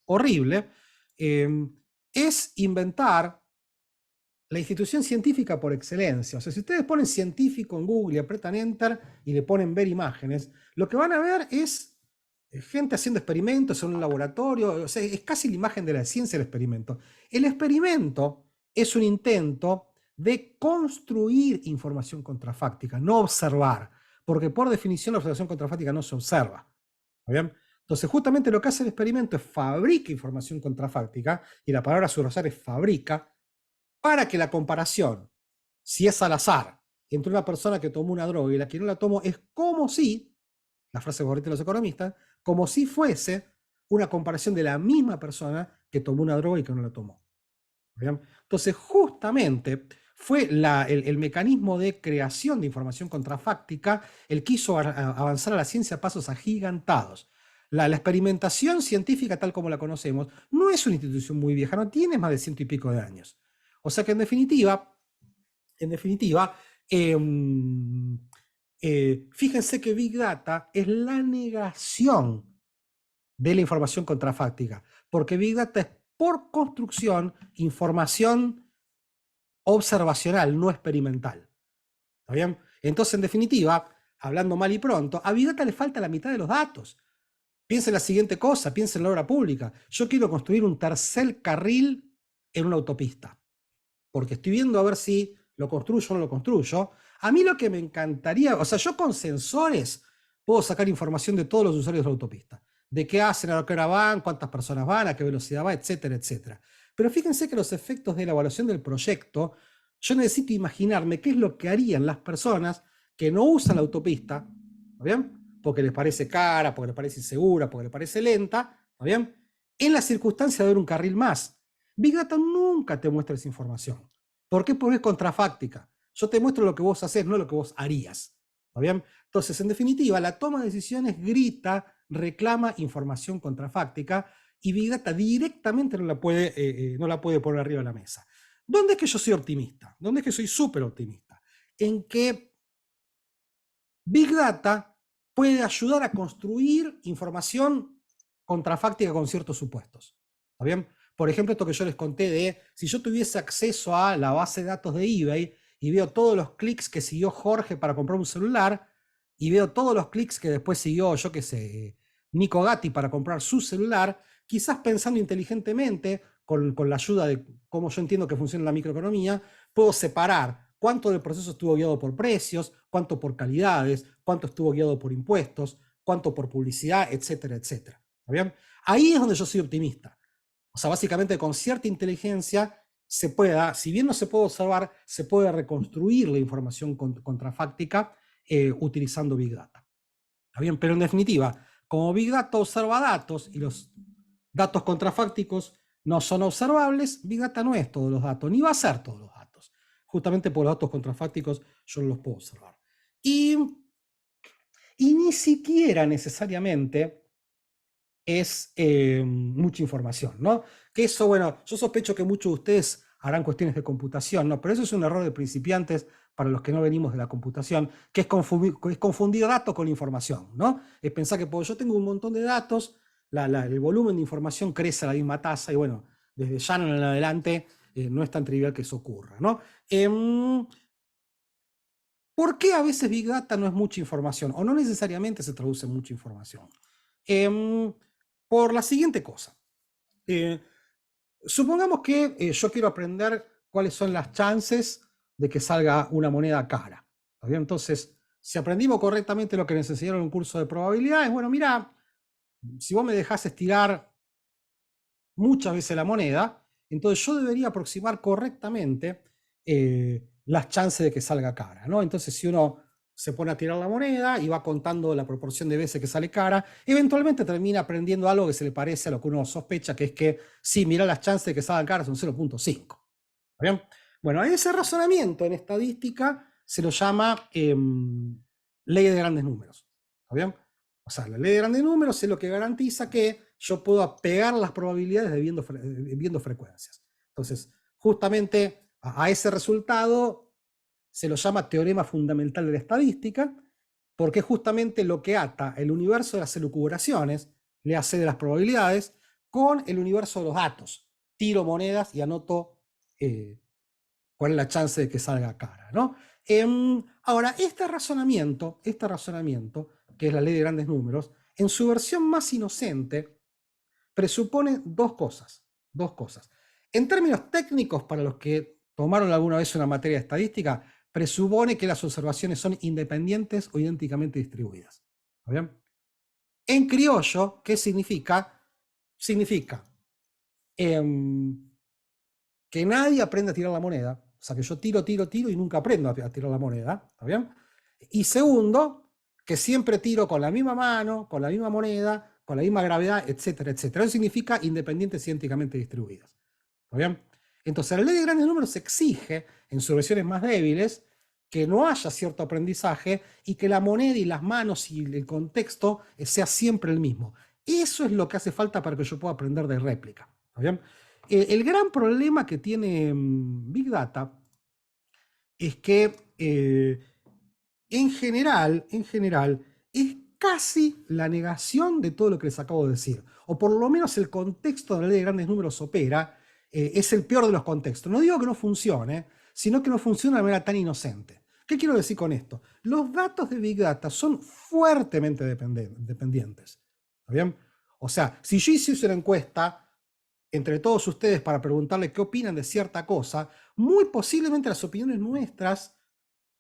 horrible, es inventar la institución científica por excelencia. O sea, si ustedes ponen científico en Google y apretan Enter y le ponen ver imágenes, lo que van a ver es gente haciendo experimentos en un laboratorio. O sea, es casi la imagen de la ciencia el experimento. El experimento es un intento de construir información contrafáctica, no observar, porque por definición la observación contrafáctica no se observa. ¿Bien? Entonces, justamente lo que hace el experimento es fabrica información contrafáctica, y la palabra subrayar es fabrica, para que la comparación, si es al azar, entre una persona que tomó una droga y la que no la tomó, es como si, la frase favorita de los economistas, como si fuese una comparación de la misma persona que tomó una droga y que no la tomó. ¿Bien? Entonces, justamente fue el mecanismo de creación de información contrafáctica el que hizo avanzar a la ciencia a pasos agigantados. La experimentación científica tal como la conocemos no es una institución muy vieja, no tiene más de 100 y pico de años. O sea que en definitiva, fíjense que Big Data es la negación de la información contrafáctica, porque Big Data es por construcción información observacional, no experimental. ¿Está bien? Entonces, en definitiva, hablando mal y pronto, a Big Data le falta la mitad de los datos. Piensen la siguiente cosa, piensen en la obra pública. Yo quiero construir un tercer carril en una autopista, porque estoy viendo a ver si lo construyo o no lo construyo. A mí lo que me encantaría, o sea, yo con sensores puedo sacar información de todos los usuarios de la autopista, de qué hacen, a qué hora van, cuántas personas van, a qué velocidad va, etcétera, etcétera. Pero fíjense que los efectos de la evaluación del proyecto, yo necesito imaginarme qué es lo que harían las personas que no usan la autopista, ¿está bien? Porque les parece cara, porque les parece insegura, porque les parece lenta, ¿está bien? En la circunstancia de ver un carril más. Big Data nunca te muestra esa información. ¿Por qué? Porque es contrafáctica. Yo te muestro lo que vos hacés, no lo que vos harías. ¿Está bien? Entonces, en definitiva, la toma de decisiones grita, reclama información contrafáctica, y Big Data directamente no la puede poner arriba de la mesa. ¿Dónde es que yo soy optimista? ¿Dónde es que soy súper optimista? En que Big Data puede ayudar a construir información contrafáctica con ciertos supuestos. ¿Está bien? Por ejemplo, esto que yo les conté de, si yo tuviese acceso a la base de datos de eBay y veo todos los clics que siguió Jorge para comprar un celular, y veo todos los clics que después siguió, yo qué sé, Nico Gatti para comprar su celular, quizás pensando inteligentemente, con la ayuda de cómo yo entiendo que funciona la microeconomía, puedo separar cuánto del proceso estuvo guiado por precios, cuánto por calidades, cuánto estuvo guiado por impuestos, cuánto por publicidad, etcétera, etcétera. ¿Está bien? Ahí es donde yo soy optimista. O sea, básicamente con cierta inteligencia se pueda, si bien no se puede observar, se puede reconstruir la información contrafáctica utilizando Big Data. ¿Está bien? Pero en definitiva, como Big Data observa datos y los datos contrafácticos no son observables, Big Data no es todos los datos, ni va a ser todos los datos. Justamente por los datos contrafácticos yo no los puedo observar. Y ni siquiera necesariamente es mucha información, ¿no? Que eso, bueno, yo sospecho que muchos de ustedes harán cuestiones de computación, ¿no? Pero eso es un error de principiantes para los que no venimos de la computación, que es confundir datos con información, ¿no? Es pensar que yo tengo un montón de datos, el volumen de información crece a la misma tasa, y bueno, desde Shannon en adelante no es tan trivial que eso ocurra, ¿no? ¿Por qué a veces Big Data no es mucha información? O no necesariamente se traduce en mucha información. Por la siguiente cosa. Supongamos que yo quiero aprender cuáles son las chances de que salga una moneda cara. ¿Está bien? Entonces, si aprendimos correctamente lo que nos enseñaron en un curso de probabilidades, bueno, mira, si vos me dejás estirar muchas veces la moneda, entonces yo debería aproximar correctamente las chances de que salga cara, ¿no? Entonces, si uno se pone a tirar la moneda y va contando la proporción de veces que sale cara, eventualmente termina aprendiendo algo que se le parece a lo que uno sospecha, que es que, sí, mira, las chances de que salgan caras son 0.5. ¿Bien? Bueno, ese razonamiento en estadística se lo llama ley de grandes números. ¿Está bien? O sea, la ley de grandes números es lo que garantiza que yo puedo pegar las probabilidades viendo frecuencias. Entonces, justamente a ese resultado se lo llama teorema fundamental de la estadística, porque es justamente lo que ata el universo de las elucubraciones, le hace de las probabilidades, con el universo de los datos. Tiro monedas y anoto cuál es la chance de que salga cara, ¿no? Ahora, este razonamiento, que es la ley de grandes números, en su versión más inocente, presupone dos cosas. En términos técnicos, para los que tomaron alguna vez una materia de estadística, presupone que las observaciones son independientes o idénticamente distribuidas. ¿Está bien? En criollo, ¿qué significa? Significa que nadie aprende a tirar la moneda. O sea, que yo tiro y nunca aprendo a tirar la moneda. ¿Está bien? Y segundo, que siempre tiro con la misma mano, con la misma moneda, con la misma gravedad, etcétera, etcétera. Eso significa independientes y idénticamente distribuidas. ¿Está bien? Entonces, la ley de grandes números exige, en sus versiones más débiles, que no haya cierto aprendizaje y que la moneda y las manos y el contexto sea siempre el mismo. Eso es lo que hace falta para que yo pueda aprender de réplica. ¿Está bien? El gran problema que tiene Big Data es que en general, es casi la negación de todo lo que les acabo de decir. O por lo menos el contexto de la ley de grandes números opera, es el peor de los contextos. No digo que no funcione, sino que no funciona de manera tan inocente. ¿Qué quiero decir con esto? Los datos de Big Data son fuertemente dependientes. ¿Está bien? O sea, si yo hiciese una encuesta entre todos ustedes para preguntarle qué opinan de cierta cosa, muy posiblemente las opiniones nuestras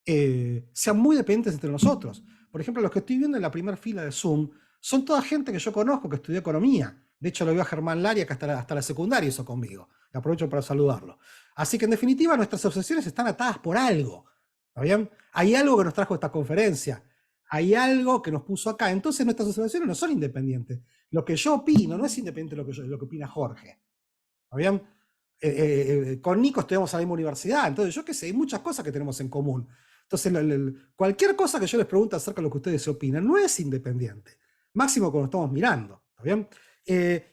sean muy dependientes entre nosotros. Por ejemplo, los que estoy viendo en la primera fila de Zoom son toda gente que yo conozco, que estudió economía. De hecho, lo veo a Germán Laria, que hasta la secundaria hizo conmigo. Y aprovecho para saludarlo. Así que, en definitiva, nuestras obsesiones están atadas por algo. ¿Está bien? Hay algo que nos trajo esta conferencia. Hay algo que nos puso acá. Entonces, nuestras observaciones no son independientes. Lo que yo opino no es independiente de lo que opina Jorge. ¿Está bien? Con Nico estudiamos en la misma universidad. Entonces, yo qué sé, hay muchas cosas que tenemos en común. Entonces, cualquier cosa que yo les pregunte acerca de lo que ustedes opinan no es independiente. Máximo cuando estamos mirando. ¿Está bien?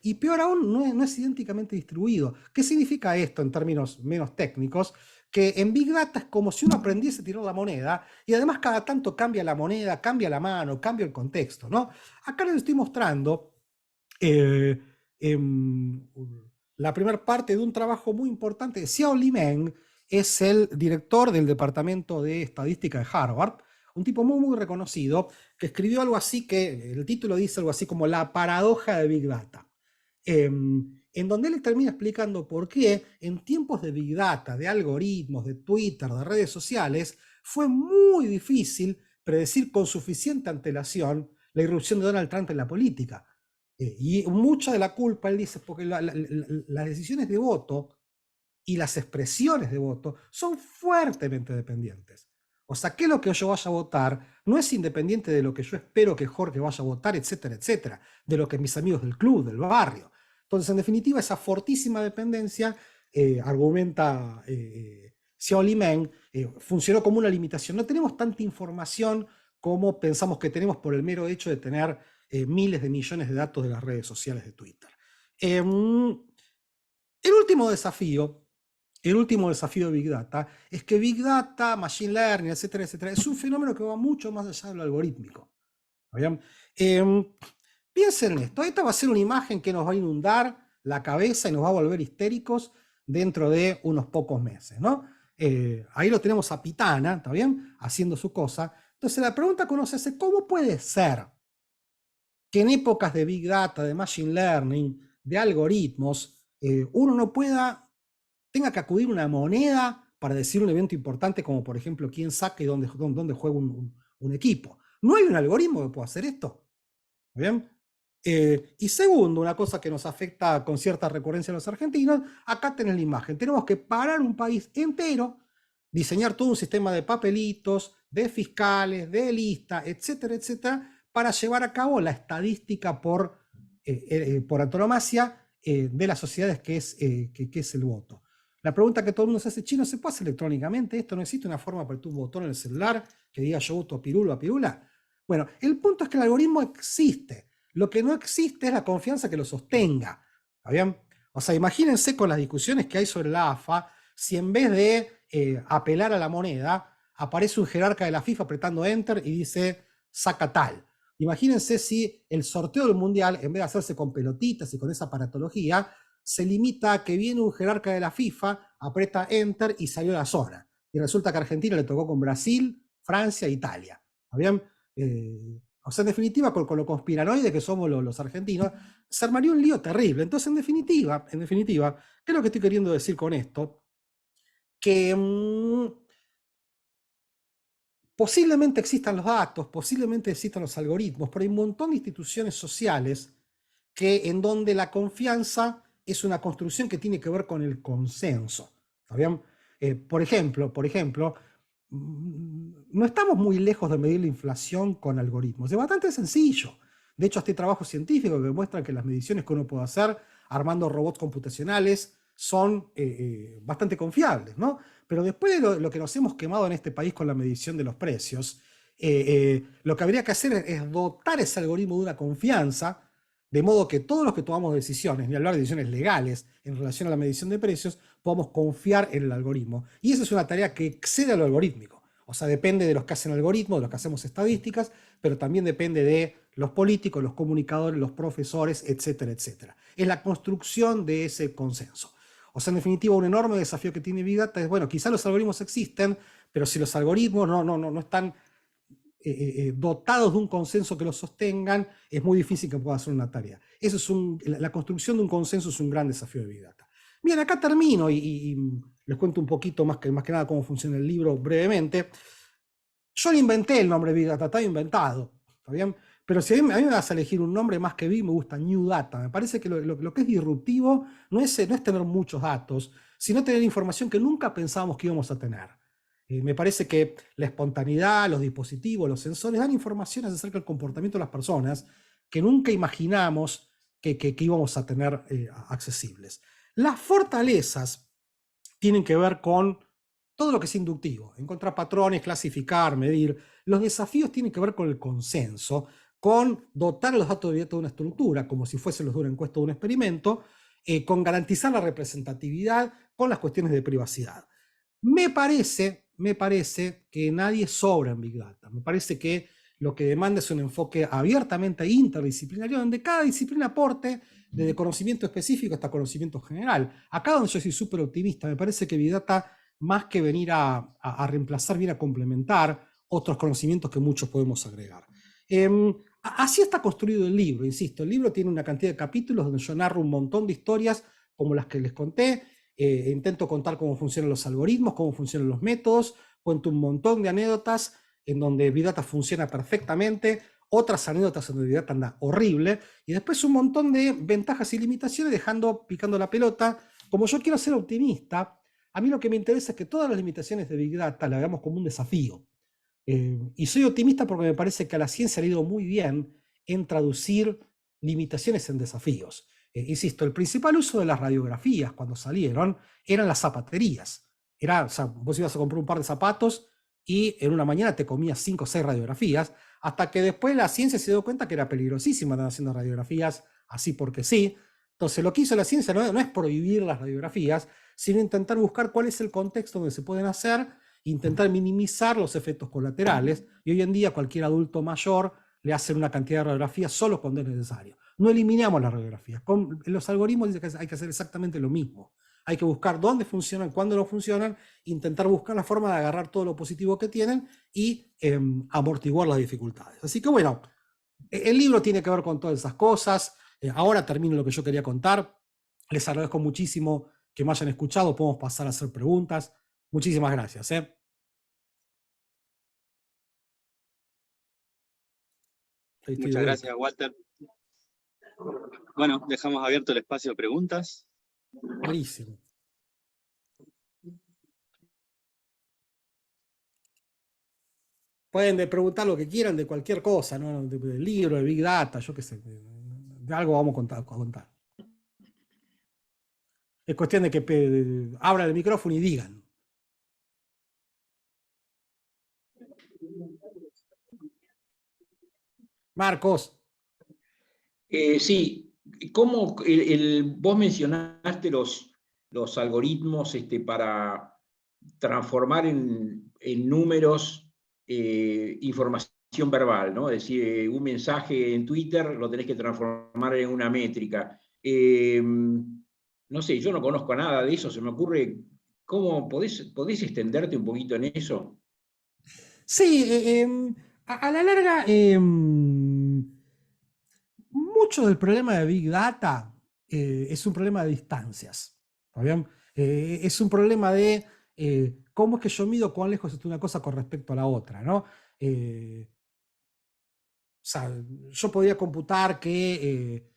Y peor aún, no es idénticamente distribuido. ¿Qué significa esto en términos menos técnicos? Que en Big Data es como si uno aprendiese a tirar la moneda y además cada tanto cambia la moneda, cambia la mano, cambia el contexto, ¿no? Acá les estoy mostrando la primera parte de un trabajo muy importante. Xiao Li-Meng es el director del Departamento de Estadística de Harvard, un tipo muy, muy reconocido, que escribió algo así que, el título dice algo así como La paradoja de Big Data, en donde él termina explicando por qué en tiempos de Big Data, de algoritmos, de Twitter, de redes sociales, fue muy difícil predecir con suficiente antelación la irrupción de Donald Trump en la política. Y mucha de la culpa, él dice, porque las decisiones de voto y las expresiones de voto son fuertemente dependientes. O sea, que lo que yo vaya a votar no es independiente de lo que yo espero que Jorge vaya a votar, etcétera, etcétera, de lo que mis amigos del club, del barrio. Entonces, en definitiva, esa fortísima dependencia, argumenta Xiao Li-Meng, funcionó como una limitación. No tenemos tanta información como pensamos que tenemos por el mero hecho de tener miles de millones de datos de las redes sociales de Twitter. El último desafío de Big Data es que Big Data, Machine Learning, etcétera, etcétera, es un fenómeno que va mucho más allá de lo algorítmico. Piensen en esto. Esta va a ser una imagen que nos va a inundar la cabeza y nos va a volver histéricos dentro de unos pocos meses, ¿no? Ahí lo tenemos a Pitana, ¿está bien? Haciendo su cosa. Entonces la pregunta que uno se hace, ¿cómo puede ser que en épocas de Big Data, de Machine Learning, de algoritmos, uno no tenga que acudir a una moneda para decir un evento importante como, por ejemplo, quién saca y dónde juega un equipo? No hay un algoritmo que pueda hacer esto. ¿Bien? Y segundo, una cosa que nos afecta con cierta recurrencia a los argentinos, acá tenés la imagen. Tenemos que parar un país entero, diseñar todo un sistema de papelitos, de fiscales, de lista, etcétera, etcétera, para llevar a cabo la estadística por antonomasia de las sociedades que es el voto. La pregunta que todo el mundo se hace, chino, ¿se puede hacer electrónicamente esto? ¿No existe una forma para apretar un botón en el celular que diga yo voto a Pirulo a Pirula? Bueno, el punto es que el algoritmo existe. Lo que no existe es la confianza que lo sostenga. ¿Está bien? O sea, imagínense con las discusiones que hay sobre la AFA, si en vez de apelar a la moneda, aparece un jerarca de la FIFA apretando Enter y dice, saca tal. Imagínense si el sorteo del Mundial, en vez de hacerse con pelotitas y con esa aparatología, se limita a que viene un jerarca de la FIFA, aprieta Enter y salió a la zona. Y resulta que a Argentina le tocó con Brasil, Francia e Italia. ¿Está bien? O sea, en definitiva, con lo conspiranoide que somos los argentinos, se armaría un lío terrible. Entonces, en definitiva, ¿qué es lo que estoy queriendo decir con esto? Que posiblemente existan los datos, posiblemente existan los algoritmos, pero hay un montón de instituciones sociales en donde la confianza es una construcción que tiene que ver con el consenso. ¿Está bien? Por ejemplo, no estamos muy lejos de medir la inflación con algoritmos. Es bastante sencillo. De hecho, hay trabajos científicos que demuestran que las mediciones que uno puede hacer armando robots computacionales son bastante confiables, ¿no? Pero después de lo que nos hemos quemado en este país con la medición de los precios, lo que habría que hacer es dotar ese algoritmo de una confianza, de modo que todos los que tomamos decisiones, ni hablar de decisiones legales en relación a la medición de precios, podamos confiar en el algoritmo. Y esa es una tarea que excede a lo algorítmico. O sea, depende de los que hacen algoritmos, de los que hacemos estadísticas, pero también depende de los políticos, los comunicadores, los profesores, etcétera, etcétera. Es la construcción de ese consenso. O sea, en definitiva, un enorme desafío que tiene Big Data es, bueno, quizás los algoritmos existen, pero si los algoritmos no están dotados de un consenso que los sostengan, es muy difícil que pueda hacer una tarea. La construcción de un consenso es un gran desafío de Big Data. Bien, acá termino y les cuento un poquito más que nada cómo funciona el libro brevemente. Yo no inventé el nombre Big Data, está inventado, ¿está bien? Pero si a mí me vas a elegir un nombre más que Big, me gusta New Data. Me parece que lo que es disruptivo no es tener muchos datos, sino tener información que nunca pensábamos que íbamos a tener. Me parece que la espontaneidad, los dispositivos, los sensores dan informaciones acerca del comportamiento de las personas que nunca imaginamos que íbamos a tener accesibles. Las fortalezas tienen que ver con todo lo que es inductivo, encontrar patrones, clasificar, medir. Los desafíos tienen que ver con el consenso, con dotar a los datos de una estructura, como si fuesen los de una encuesta o un experimento, con garantizar la representatividad, con las cuestiones de privacidad. Me parece que nadie sobra en Big Data. Me parece que lo que demanda es un enfoque abiertamente interdisciplinario, donde cada disciplina aporte desde conocimiento específico hasta conocimiento general. Acá donde yo soy súper optimista, me parece que Big Data, más que venir a reemplazar, viene a complementar otros conocimientos que muchos podemos agregar. Así está construido el libro, insisto. El libro tiene una cantidad de capítulos donde yo narro un montón de historias como las que les conté. Intento contar cómo funcionan los algoritmos, cómo funcionan los métodos, cuento un montón de anécdotas en donde Big Data funciona perfectamente, otras anécdotas en donde Big Data anda horrible, y después un montón de ventajas y limitaciones picando la pelota. Como yo quiero ser optimista, a mí lo que me interesa es que todas las limitaciones de Big Data las hagamos como un desafío. Y soy optimista porque me parece que a la ciencia le ha ido muy bien en traducir limitaciones en desafíos. Insisto, el principal uso de las radiografías cuando salieron eran las zapaterías. O sea, vos ibas a comprar un par de zapatos y en una mañana te comías 5 o 6 radiografías, hasta que después la ciencia se dio cuenta que era peligrosísima andar haciendo radiografías así porque sí. Entonces lo que hizo la ciencia no es prohibir las radiografías, sino intentar buscar cuál es el contexto donde se pueden hacer, intentar minimizar los efectos colaterales, y hoy en día cualquier adulto mayor le hacen una cantidad de radiografías solo cuando es necesario. No eliminamos las radiografías. Con los algoritmos dicen que hay que hacer exactamente lo mismo. Hay que buscar dónde funcionan, cuándo no funcionan, intentar buscar la forma de agarrar todo lo positivo que tienen y amortiguar las dificultades. Así que bueno, el libro tiene que ver con todas esas cosas. Ahora termino lo que yo quería contar. Les agradezco muchísimo que me hayan escuchado. Podemos pasar a hacer preguntas. Muchísimas gracias. Muchas gracias, Walter. Bueno, dejamos abierto el espacio de preguntas. Buenísimo. Pueden preguntar lo que quieran de cualquier cosa, ¿no? Del libro, de Big Data, yo qué sé. De algo vamos a contar. Es cuestión de que abran el micrófono y digan. Marcos. Sí, ¿cómo vos mencionaste los algoritmos para transformar en números información verbal, ¿no? Es decir, un mensaje en Twitter lo tenés que transformar en una métrica. No sé, yo no conozco nada de eso, se me ocurre, ¿cómo podés extenderte un poquito en eso? Sí, a la larga, mucho del problema de Big Data es un problema de distancias. ¿Está bien? Es un problema de cómo es que yo mido cuán lejos está una cosa con respecto a la otra, ¿no? O sea, yo podría computar que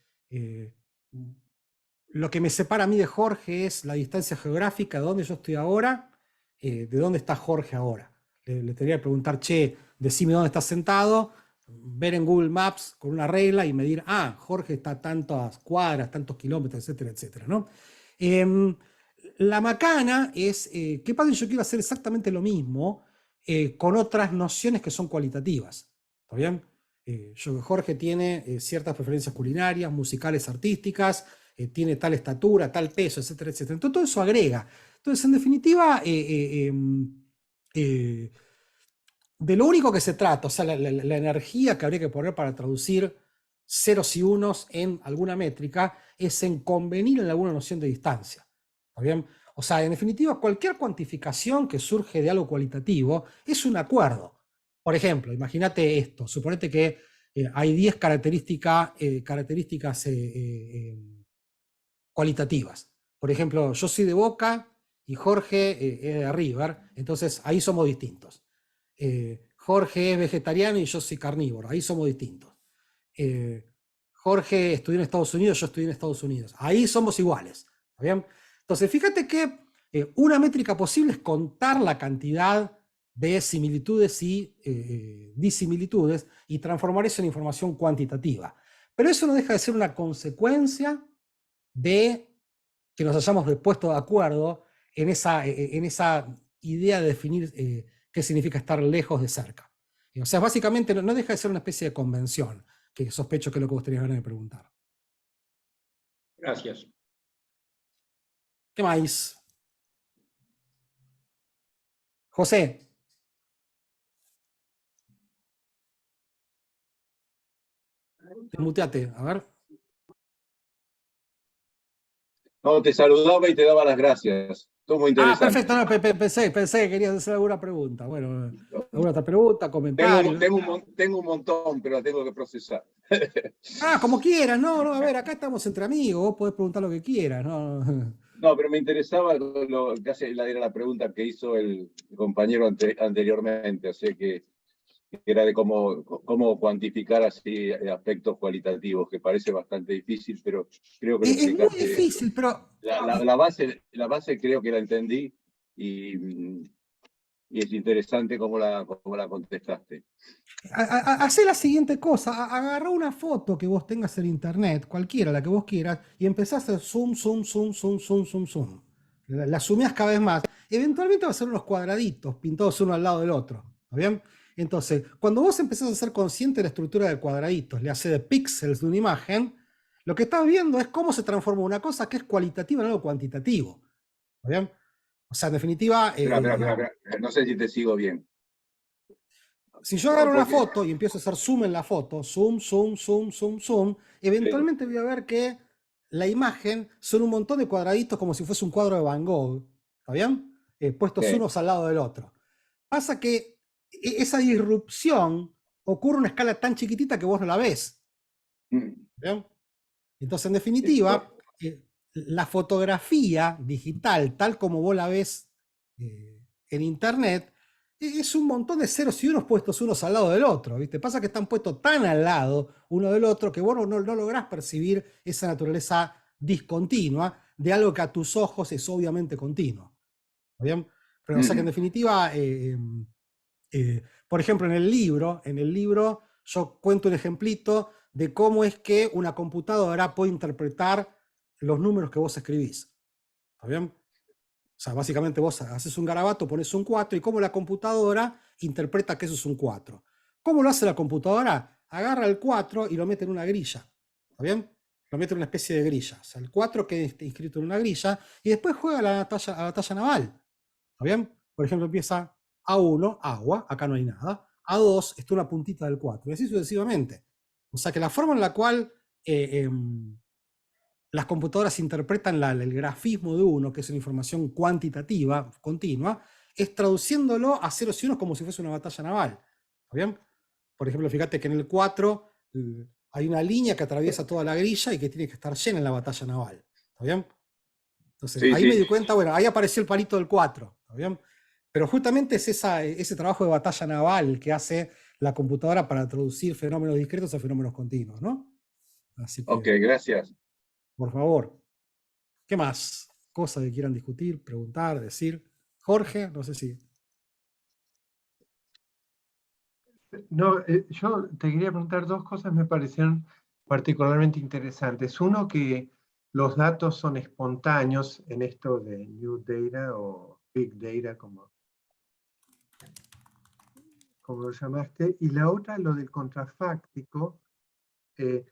lo que me separa a mí de Jorge es la distancia geográfica de dónde yo estoy ahora, de dónde está Jorge ahora. Le tendría que preguntar, che, decime dónde estás sentado, ver en Google Maps con una regla y medir, Jorge está a tantas cuadras, tantos kilómetros, etcétera, etcétera, ¿no? La macana es, ¿qué pasa si yo quiero hacer exactamente lo mismo con otras nociones que son cualitativas? ¿Está bien? Jorge tiene ciertas preferencias culinarias, musicales, artísticas, tiene tal estatura, tal peso, etcétera, etcétera. Entonces todo eso agrega. Entonces, en definitiva, de lo único que se trata, o sea, la energía que habría que poner para traducir ceros y unos en alguna métrica, es en convenir en alguna noción de distancia. ¿Está bien? O sea, en definitiva, cualquier cuantificación que surge de algo cualitativo es un acuerdo. Por ejemplo, imagínate esto, suponete que hay 10 características cualitativas. Por ejemplo, yo soy de Boca y Jorge es de River, entonces ahí somos distintos. Jorge es vegetariano y yo soy carnívoro, ahí somos distintos. Jorge estudió en Estados Unidos, yo estudié en Estados Unidos, ahí somos iguales. ¿Está bien? Entonces, fíjate que una métrica posible es contar la cantidad de similitudes y disimilitudes y transformar eso en información cuantitativa. Pero eso no deja de ser una consecuencia de que nos hayamos puesto de acuerdo en esa idea de definir qué significa estar lejos de cerca. O sea, básicamente no deja de ser una especie de convención, que sospecho que es lo que vos tenías ganas de preguntar. Gracias. ¿Qué más? José. Muteate, a ver. No, te saludaba y te daba las gracias. Todo muy interesante. Perfecto, no, pensé que querías hacer alguna pregunta. Bueno, alguna otra pregunta, comentario. Tengo un montón, pero la tengo que procesar. Como quieras, no, a ver, acá estamos entre amigos, vos podés preguntar lo que quieras, ¿no? No, pero me interesaba era la pregunta que hizo el compañero anteriormente, así que era de cómo cuantificar así aspectos cualitativos, que parece bastante difícil, pero creo que lo Es muy explicaste. difícil, pero... La base creo que la entendí y es interesante cómo la contestaste. Hacé la siguiente cosa, agarra una foto que vos tengas en internet, cualquiera, la que vos quieras, y empezás a hacer zoom, zoom, zoom, zoom, zoom, zoom, zoom. La sumeás cada vez más. Eventualmente va a ser unos cuadraditos pintados uno al lado del otro. ¿Está bien? Entonces, cuando vos empezás a ser consciente de la estructura de cuadraditos, le hace de píxeles de una imagen, lo que estás viendo es cómo se transforma una cosa que es cualitativa en algo cuantitativo. ¿Está bien? O sea, en definitiva... Espera, no sé si te sigo bien. Si yo agarro una foto y empiezo a hacer zoom en la foto, zoom, zoom, zoom, zoom, zoom, eventualmente voy a ver que la imagen son un montón de cuadraditos como si fuese un cuadro de Van Gogh. ¿Está bien? Puestos unos al lado del otro. Pasa que esa disrupción ocurre a una escala tan chiquitita que vos no la ves. ¿Bien? Entonces, en definitiva, la fotografía digital, tal como vos la ves en internet, es un montón de ceros y unos puestos unos al lado del otro, ¿viste? Pasa que están puestos tan al lado uno del otro que vos no lográs percibir esa naturaleza discontinua de algo que a tus ojos es obviamente continuo. ¿Bien? Pero, o sea que en definitiva, por ejemplo, en el libro yo cuento un ejemplito de cómo es que una computadora puede interpretar los números que vos escribís. ¿Está bien? O sea, básicamente vos haces un garabato, pones un 4, y cómo la computadora interpreta que eso es un 4. ¿Cómo lo hace la computadora? Agarra el 4 y lo mete en una grilla. ¿Está bien? Lo mete en una especie de grilla. O sea, el 4 queda inscrito en una grilla y después juega a la batalla naval. ¿Está bien? Por ejemplo, empieza A1, agua, acá no hay nada. A2 está una puntita del 4, y así sucesivamente. O sea que la forma en la cual las computadoras interpretan el grafismo de 1, que es una información cuantitativa, continua, es traduciéndolo a ceros y unos como si fuese una batalla naval. ¿Está bien? Por ejemplo, fíjate que en el 4 hay una línea que atraviesa toda la grilla y que tiene que estar llena en la batalla naval. ¿Está bien? Entonces, Sí, ahí sí. me di cuenta, bueno, ahí apareció el palito del 4. ¿Está bien? Pero justamente es ese trabajo de batalla naval que hace la computadora para traducir fenómenos discretos a fenómenos continuos, ¿no? Así que, Ok, gracias. por favor. ¿Qué más? Cosas que quieran discutir, preguntar, decir. Jorge, no sé si. No, yo te quería preguntar dos cosas, me parecieron particularmente interesantes. Uno, que los datos son espontáneos en esto de New Data o Big Data, como lo llamaste. Y la otra, lo del contrafáctico, que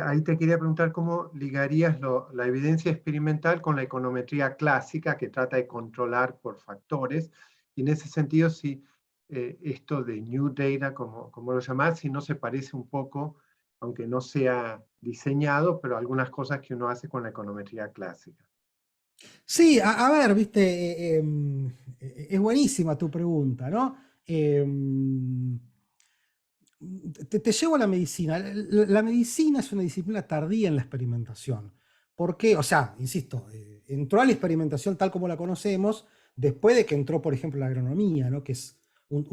ahí te quería preguntar cómo ligarías la evidencia experimental con la econometría clásica, que trata de controlar por factores. Y en ese sentido, si esto de New Data, como lo llamás, si no se parece un poco, aunque no sea diseñado, pero algunas cosas que uno hace con la econometría clásica. Sí, a ver, viste, es buenísima tu pregunta, ¿no? Te llevo a la medicina. La medicina es una disciplina tardía en la experimentación. ¿Por qué? O sea, insisto, entró a la experimentación tal como la conocemos después de que entró, por ejemplo, la agronomía, ¿no? Que es perdón,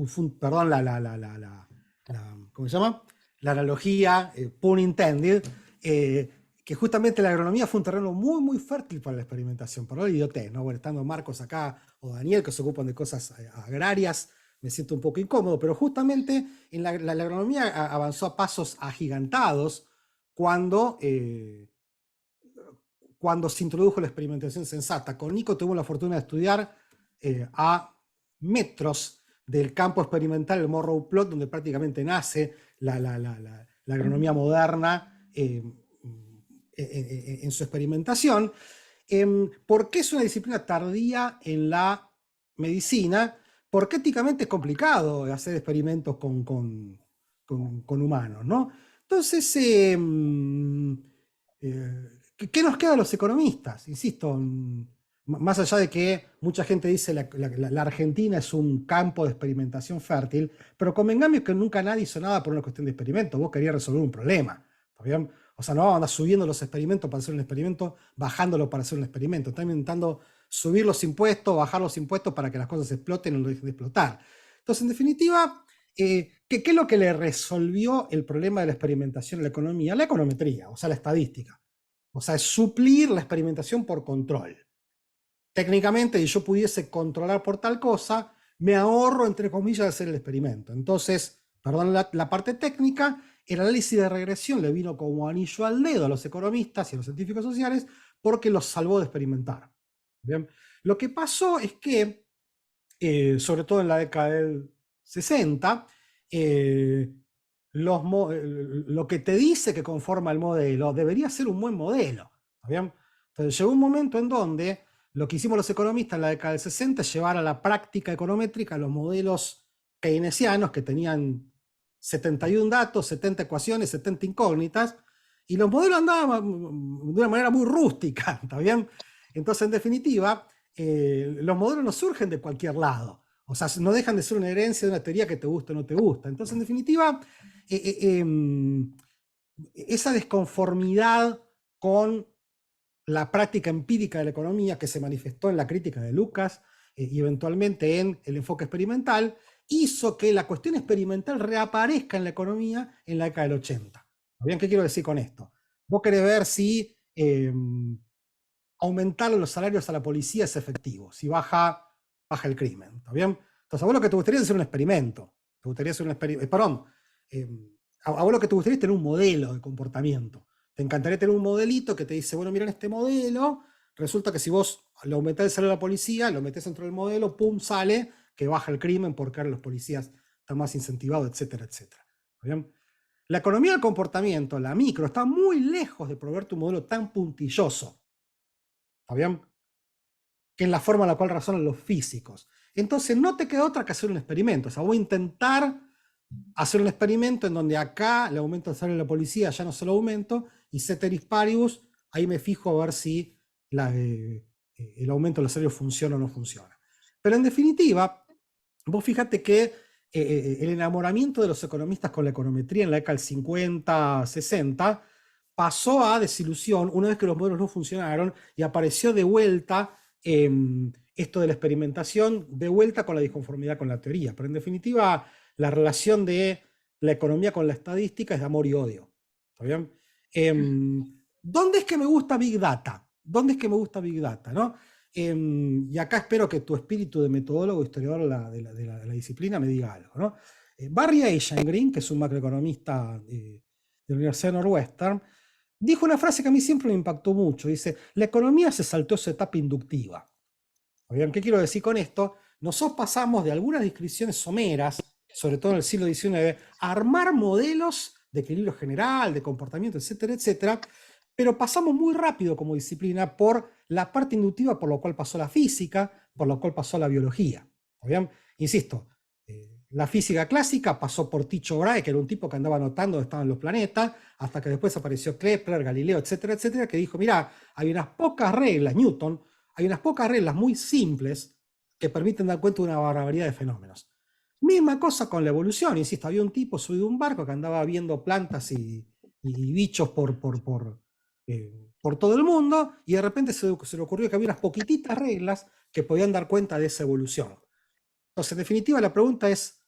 ¿cómo se llama? La analogía, pun intended, que justamente la agronomía fue un terreno muy, muy fértil para la experimentación. Perdón la idiotez, ¿no? Bueno, estando Marcos acá o Daniel, que se ocupan de cosas agrarias, me siento un poco incómodo, pero justamente en la agronomía avanzó a pasos agigantados cuando se introdujo la experimentación sensata. Con Nico tuvimos la fortuna de estudiar a metros del campo experimental, el Morrow Plot, donde prácticamente nace la agronomía moderna en su experimentación. ¿Por qué es una disciplina tardía en la medicina? Porque éticamente es complicado hacer experimentos con humanos, ¿no? Entonces, ¿qué nos queda a los economistas? Insisto, más allá de que mucha gente dice la Argentina es un campo de experimentación fértil, pero convengamos que nunca nadie hizo nada por una cuestión de experimento. Vos querías resolver un problema, ¿está bien? O sea, no vamos a andar subiendo los experimentos para hacer un experimento, bajándolo para hacer un experimento. Están intentando subir los impuestos, bajar los impuestos para que las cosas exploten o no dejen de explotar. Entonces, en definitiva, ¿qué es lo que le resolvió el problema de la experimentación en la economía? La econometría, o sea, la estadística. O sea, es suplir la experimentación por control. Técnicamente, si yo pudiese controlar por tal cosa, me ahorro, entre comillas, de hacer el experimento. Entonces, perdón la parte técnica, el análisis de regresión le vino como anillo al dedo a los economistas y a los científicos sociales porque los salvó de experimentar. ¿Bien? Lo que pasó es que, sobre todo en la década del 60, lo que te dice que conforma el modelo debería ser un buen modelo. ¿Bien? Entonces llegó un momento en donde lo que hicimos los economistas en la década del 60 es llevar a la práctica econométrica los modelos keynesianos que tenían 71 datos, 70 ecuaciones, 70 incógnitas, y los modelos andaban de una manera muy rústica, ¿está bien? Entonces, en definitiva, los modelos no surgen de cualquier lado. O sea, no dejan de ser una herencia de una teoría que te gusta o no te gusta. Entonces, en definitiva, esa desconformidad con la práctica empírica de la economía que se manifestó en la crítica de Lucas y eventualmente en el enfoque experimental, hizo que la cuestión experimental reaparezca en la economía en la década del 80. ¿Bien? ¿Qué quiero decir con esto? Vos querés ver si aumentar los salarios a la policía es efectivo, si baja el crimen. ¿Está bien? Entonces, a vos lo que te gustaría es hacer un experimento. A vos lo que te gustaría es tener un modelo de comportamiento. Te encantaría tener un modelito que te dice, bueno, miren este modelo, resulta que si vos lo aumentás el salario de la policía, lo metés dentro del modelo, pum, sale que baja el crimen porque ahora los policías están más incentivados, etcétera, etcétera. ¿Bien? La economía del comportamiento, la micro, está muy lejos de proveerte un modelo tan puntilloso, ¿está bien?, que es la forma en la cual razonan los físicos. Entonces no te queda otra que hacer un experimento. O sea, voy a intentar hacer un experimento en donde acá le aumento el salario de la policía, ya no se lo aumento, y ceteris paribus, ahí me fijo a ver si el aumento del salario funciona o no funciona. Pero en definitiva, vos fíjate que el enamoramiento de los economistas con la econometría en la década del 50, 60, pasó a desilusión una vez que los modelos no funcionaron y apareció de vuelta esto de la experimentación, de vuelta con la disconformidad con la teoría. Pero en definitiva, la relación de la economía con la estadística es de amor y odio. ¿Está bien? ¿Dónde es que me gusta Big Data? ¿Dónde es que me gusta Big Data? ¿No? Y acá espero que tu espíritu de metodólogo, historiador de la disciplina me diga algo, ¿no? Barry Eichengreen, que es un macroeconomista de la Universidad de Northwestern, dijo una frase que a mí siempre me impactó mucho. Dice, la economía se saltó esa etapa inductiva. ¿Bien? ¿Qué quiero decir con esto? Nosotros pasamos de algunas descripciones someras, sobre todo en el siglo XIX, a armar modelos de equilibrio general, de comportamiento, etcétera, etcétera, pero pasamos muy rápido como disciplina por la parte inductiva por lo cual pasó la física, por lo cual pasó la biología. ¿Bien? Insisto, la física clásica pasó por Tycho Brahe, que era un tipo que andaba anotando dónde estaban los planetas, hasta que después apareció Kepler, Galileo, etcétera, etcétera, que dijo, mirá, hay unas pocas reglas, Newton, hay unas pocas reglas muy simples que permiten dar cuenta de una barbaridad de fenómenos. Misma cosa con la evolución, insisto, había un tipo subido a un barco que andaba viendo plantas y bichos por todo el mundo, y de repente se le ocurrió que había unas poquititas reglas que podían dar cuenta de esa evolución. Entonces, en definitiva, la pregunta es,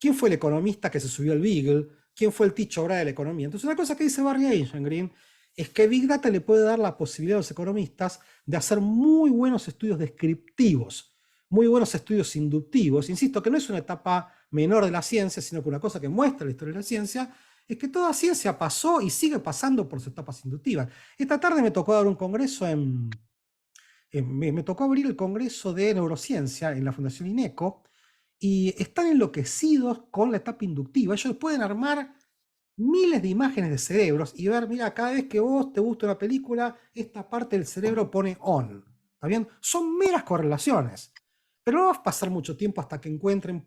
¿quién fue el economista que se subió al Beagle? ¿Quién fue el Tycho Brahe de la economía? Entonces, una cosa que dice Barry Eichengreen es que Big Data le puede dar la posibilidad a los economistas de hacer muy buenos estudios descriptivos, muy buenos estudios inductivos. Insisto que no es una etapa menor de la ciencia, sino que una cosa que muestra la historia de la ciencia es que toda ciencia pasó y sigue pasando por sus etapas inductivas. Esta tarde me tocó dar un congreso me tocó abrir el congreso de neurociencia en la Fundación INECO, y están enloquecidos con la etapa inductiva. Ellos pueden armar miles de imágenes de cerebros y ver, mira, cada vez que vos te gusta una película, esta parte del cerebro pone on. ¿Está bien? Son meras correlaciones. Pero no va a pasar mucho tiempo hasta que encuentren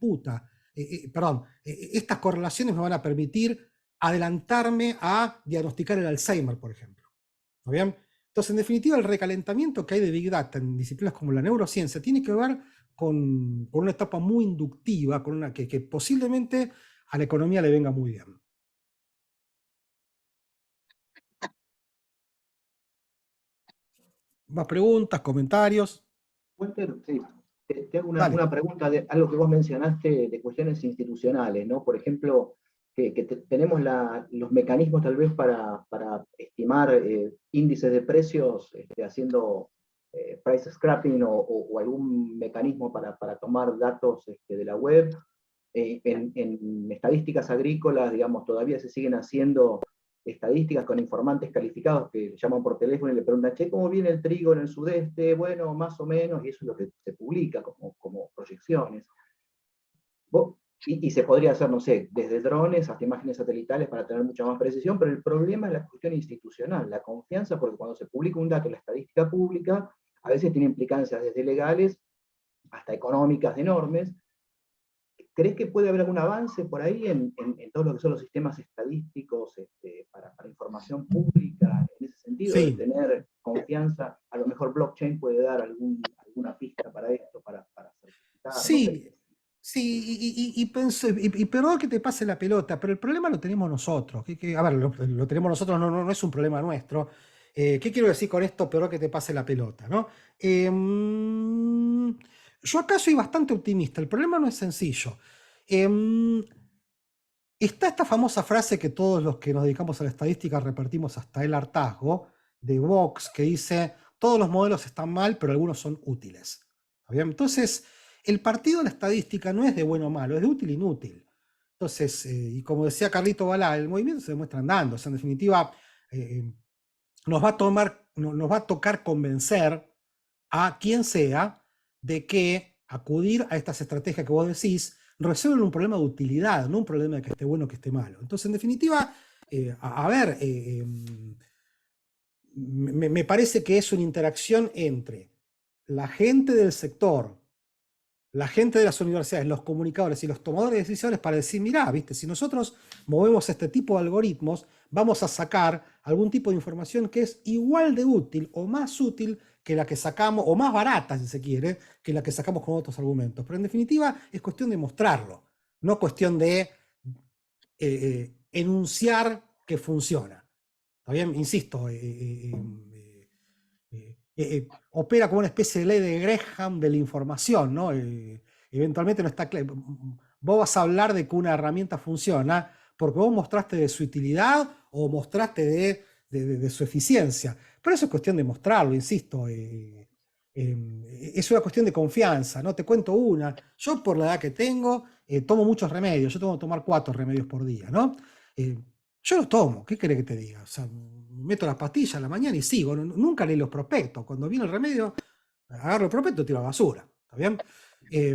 estas correlaciones me van a permitir adelantarme a diagnosticar el Alzheimer, por ejemplo. ¿Está bien? Entonces, en definitiva, el recalentamiento que hay de Big Data en disciplinas como la neurociencia tiene que ver con una etapa muy inductiva, con una que posiblemente a la economía le venga muy bien. ¿Más preguntas, comentarios? Walter, sí, te hago una pregunta de algo que vos mencionaste de cuestiones institucionales, ¿no? Por ejemplo, que tenemos los mecanismos tal vez para estimar índices de precios haciendo price scrapping o algún mecanismo para tomar datos de la web. En estadísticas agrícolas, digamos, todavía se siguen haciendo estadísticas con informantes calificados que llaman por teléfono y le preguntan, che, ¿cómo viene el trigo en el sudeste? Bueno, más o menos, y eso es lo que se publica como proyecciones. Y se podría hacer, no sé, desde drones hasta imágenes satelitales para tener mucha más precisión, pero el problema es la cuestión institucional, la confianza, porque cuando se publica un dato en la estadística pública, a veces tiene implicancias desde legales hasta económicas enormes. ¿Crees que puede haber algún avance por ahí en todo lo que son los sistemas estadísticos para información pública, en ese sentido, Sí. de tener confianza? A lo mejor blockchain puede dar alguna pista para esto, para certificar. Sí, no sé. sí, y perdón que te pase la pelota, pero el problema lo tenemos nosotros. A ver, lo tenemos nosotros, no es un problema nuestro. ¿Qué quiero decir con esto? Perdón que te pase la pelota, ¿no? Yo acá soy bastante optimista. El problema no es sencillo. Está esta famosa frase que todos los que nos dedicamos a la estadística repartimos hasta el hartazgo, de Vox, que dice, todos los modelos están mal, pero algunos son útiles. ¿Está bien? Entonces, el partido de la estadística no es de bueno o malo, es de útil e inútil. Entonces, y como decía Carlito Balá, el movimiento se demuestra andando. O sea, en definitiva, nos va a tocar convencer a quien sea de que acudir a estas estrategias que vos decís resuelven un problema de utilidad, no un problema de que esté bueno o que esté malo. Entonces, en definitiva, me parece que es una interacción entre la gente del sector, la gente de las universidades, los comunicadores y los tomadores de decisiones para decir, mirá, ¿viste? Si nosotros movemos este tipo de algoritmos, vamos a sacar algún tipo de información que es igual de útil o más útil que la que sacamos, o más barata, si se quiere, que la que sacamos con otros argumentos. Pero en definitiva es cuestión de mostrarlo, no cuestión de enunciar que funciona. ¿Está bien? Insisto, opera como una especie de ley de Graham de la información, ¿no? Eventualmente no está claro. Vos vas a hablar de que una herramienta funciona porque vos mostraste de su utilidad o mostraste de su eficiencia. Pero eso es cuestión de mostrarlo, insisto. Es una cuestión de confianza, ¿no? Te cuento una. Yo, por la edad que tengo, tomo muchos remedios. Yo tengo que tomar 4 remedios por día, ¿no? Yo los tomo, ¿qué querés que te diga? O sea, meto las pastillas a la mañana y sigo. Nunca leí los prospectos. Cuando viene el remedio, agarro el prospecto y tiro a la basura. ¿Está bien?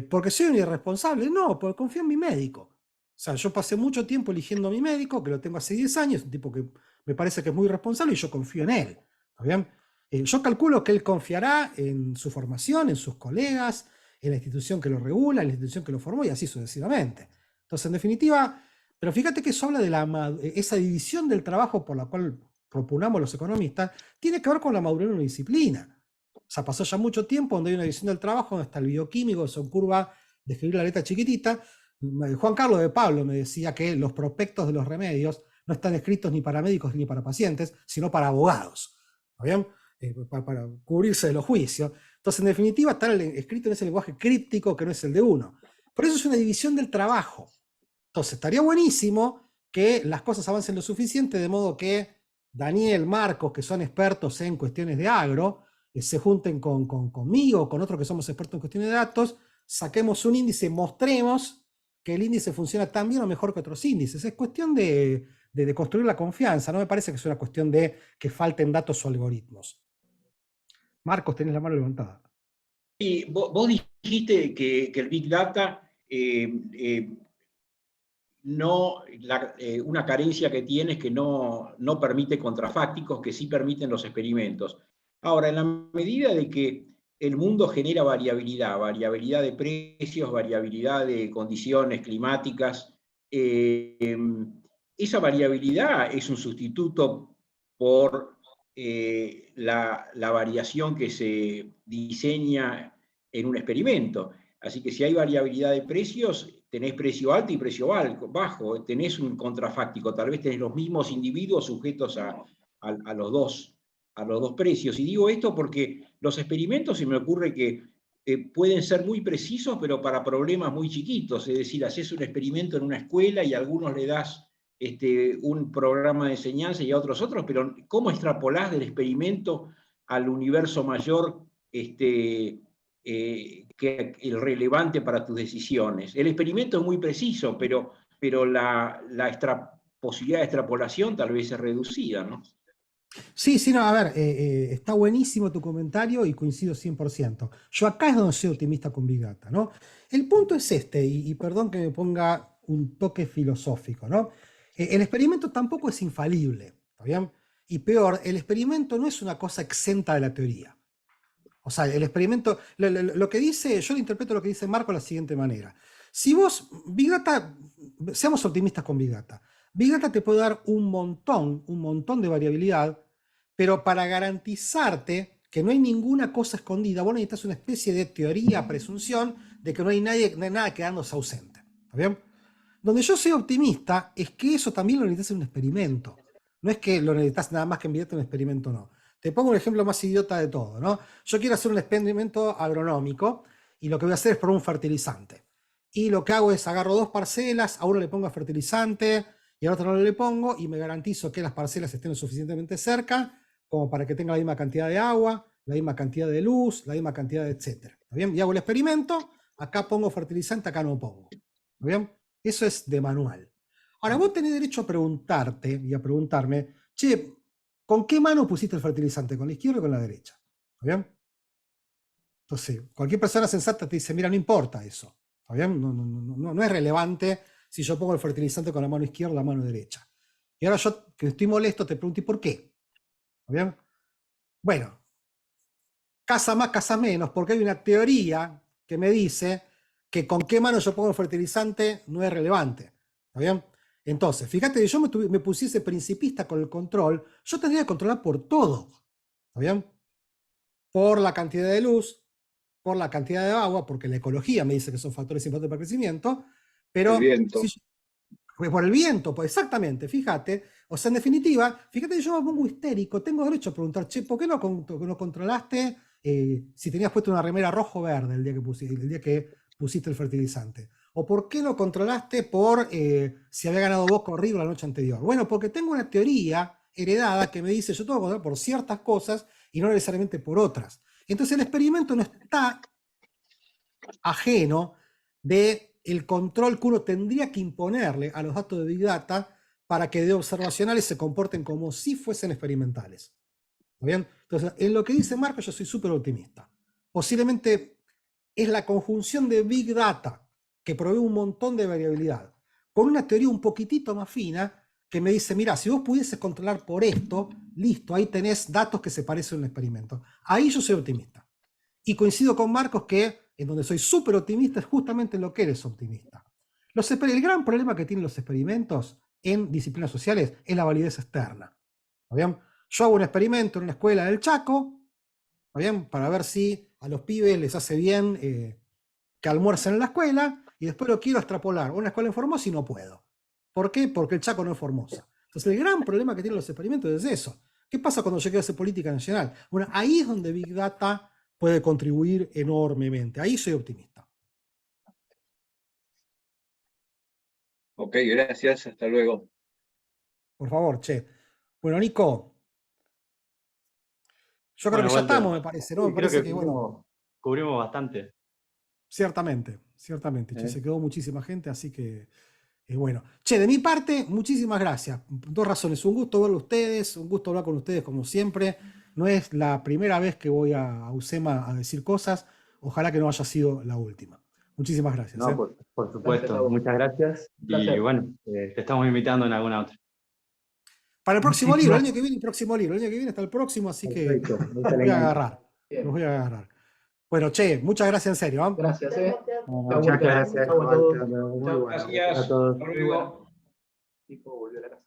¿Porque soy un irresponsable? No, porque confío en mi médico. O sea, yo pasé mucho tiempo eligiendo a mi médico, que lo tengo hace 10 años, un tipo que me parece que es muy responsable y yo confío en él. ¿Está bien? Yo calculo que él confiará en su formación, en sus colegas, en la institución que lo regula, en la institución que lo formó y así sucesivamente. Entonces, en definitiva, pero fíjate que eso habla de esa división del trabajo por la cual proponemos los economistas, tiene que ver con la madurez de una disciplina. O sea, pasó ya mucho tiempo donde hay una división del trabajo, donde está el bioquímico, son curva de escribir la letra chiquitita. Juan Carlos de Pablo me decía que los prospectos de los remedios no están escritos ni para médicos ni para pacientes, sino para abogados. ¿Está bien? Para cubrirse de los juicios. Entonces, en definitiva, está escrito en ese lenguaje críptico que no es el de uno. Por eso es una división del trabajo. Entonces, estaría buenísimo que las cosas avancen lo suficiente, de modo que Daniel, Marcos, que son expertos en cuestiones de agro, se junten conmigo, con otros que somos expertos en cuestiones de datos, saquemos un índice, mostremos que el índice funciona tan bien o mejor que otros índices. Es cuestión de construir la confianza, no me parece que es una cuestión de que falten datos o algoritmos. Marcos, tenés la mano levantada. Sí, vos dijiste que el Big Data una carencia que tiene es que no permite contrafácticos, que sí permiten los experimentos. Ahora, en la medida de que el mundo genera variabilidad de precios, variabilidad de condiciones climáticas, esa variabilidad es un sustituto por la variación que se diseña en un experimento. Así que si hay variabilidad de precios, tenés precio alto y precio bajo, tenés un contrafáctico, tal vez tenés los mismos individuos sujetos a los dos precios. Y digo esto porque los experimentos se me ocurre que pueden ser muy precisos, pero para problemas muy chiquitos. Es decir, haces un experimento en una escuela y a algunos le das un programa de enseñanza y a otros, pero ¿cómo extrapolás del experimento al universo mayor que el relevante para tus decisiones? El experimento es muy preciso, pero la posibilidad de extrapolación tal vez es reducida, ¿no? Sí, no, a ver, está buenísimo tu comentario y coincido 100%. Yo acá es donde soy optimista con Big Data, ¿no? El punto es este, y perdón que me ponga un toque filosófico, ¿no? El experimento tampoco es infalible, ¿está bien? Y peor, el experimento no es una cosa exenta de la teoría. O sea, el experimento, lo que dice, yo lo interpreto lo que dice Marco de la siguiente manera. Si vos, Big Data, seamos optimistas con Big Data. Big Data te puede dar un montón de variabilidad, pero para garantizarte que no hay ninguna cosa escondida, vos necesitas una especie de teoría, presunción, de que no hay nada quedándose ausente. ¿Está bien? Donde yo soy optimista es que eso también lo necesitas en un experimento. No es que lo necesitas nada más que en Big Data un experimento, no. Te pongo un ejemplo más idiota de todo, ¿no? Yo quiero hacer un experimento agronómico y lo que voy a hacer es probar un fertilizante. Y lo que hago es agarro 2 parcelas, a uno le pongo fertilizante y al otro no le pongo y me garantizo que las parcelas estén lo suficientemente cerca como para que tenga la misma cantidad de agua, la misma cantidad de luz, la misma cantidad de etcétera. ¿Está bien? Y hago el experimento, acá pongo fertilizante, acá no pongo. ¿Está bien? Eso es de manual. Ahora, vos tenés derecho a preguntarte y a preguntarme, che, ¿con qué mano pusiste el fertilizante? ¿Con la izquierda o con la derecha? ¿Está bien? Entonces, cualquier persona sensata te dice, mira, no importa eso. ¿Está bien? No es relevante si yo pongo el fertilizante con la mano izquierda o la mano derecha. Y ahora yo, que estoy molesto, te pregunto, ¿y por qué? ¿Está bien? Bueno, casa más, casa menos, porque hay una teoría que me dice que con qué mano yo pongo el fertilizante no es relevante. ¿Está bien? Entonces, fíjate que yo me pusiese principista con el control, yo tendría que controlar por todo. ¿Está bien? Por la cantidad de luz, por la cantidad de agua, porque la ecología me dice que son factores importantes para el crecimiento, pero El viento. pues por el viento, pues exactamente, fíjate. O sea, en definitiva, fíjate que yo me pongo histérico, tengo derecho a preguntar, che, ¿por qué no controlaste si tenías puesto una remera rojo o verde el día que pusiste el fertilizante? ¿O por qué no controlaste por si había ganado Boca o River la noche anterior? Bueno, porque tengo una teoría heredada que me dice, yo tengo que controlar por ciertas cosas y no necesariamente por otras. Entonces el experimento no está ajeno del control que uno tendría que imponerle a los datos de Big Data para que de observacionales se comporten como si fuesen experimentales. ¿Está bien? Entonces, en lo que dice Marco yo soy súper optimista. Posiblemente es la conjunción de Big Data que provee un montón de variabilidad, con una teoría un poquitito más fina que me dice, mira, si vos pudieses controlar por esto, listo, ahí tenés datos que se parecen a un experimento. Ahí yo soy optimista. Y coincido con Marcos que en donde soy súper optimista es justamente en lo que eres optimista. El gran problema que tienen los experimentos en disciplinas sociales es la validez externa. ¿Está bien? Yo hago un experimento en una escuela del Chaco, ¿está bien? Para ver si a los pibes les hace bien que almuercen en la escuela, y después lo quiero extrapolar a una escuela en Formosa y no puedo. ¿Por qué? Porque el Chaco no es Formosa. Entonces el gran problema que tienen los experimentos es eso. ¿Qué pasa cuando yo quiero hacer política nacional? Bueno, ahí es donde Big Data puede contribuir enormemente. Ahí soy optimista. Ok, gracias, hasta luego. Por favor, che. Bueno, Nico, yo creo que ya Walter, estamos, me parece, ¿no? Me creo parece que que, bueno, cubrimos bastante. ciertamente, che, se quedó muchísima gente, así que, bueno. Che, de mi parte, muchísimas gracias. Dos razones. Un gusto verlo a ustedes, un gusto hablar con ustedes como siempre. No es la primera vez que voy a UCEMA a decir cosas. Ojalá que no haya sido la última. Muchísimas gracias. No, por supuesto, Gracias, muchas gracias. Un placer. Y bueno, te estamos invitando en alguna otra. Para el próximo libro, el Muchísimas- año que viene, el próximo libro. El año que viene está el próximo, así que Perfecto. los voy a agarrar. Bien. Los voy a agarrar. Bueno, che, muchas gracias en serio. ¿eh? Gracias. Muchas gracias, Chau a todos. Walter, muy Chau. bueno. Gracias. A todos. Hasta luego. Tipo volvió a la casa.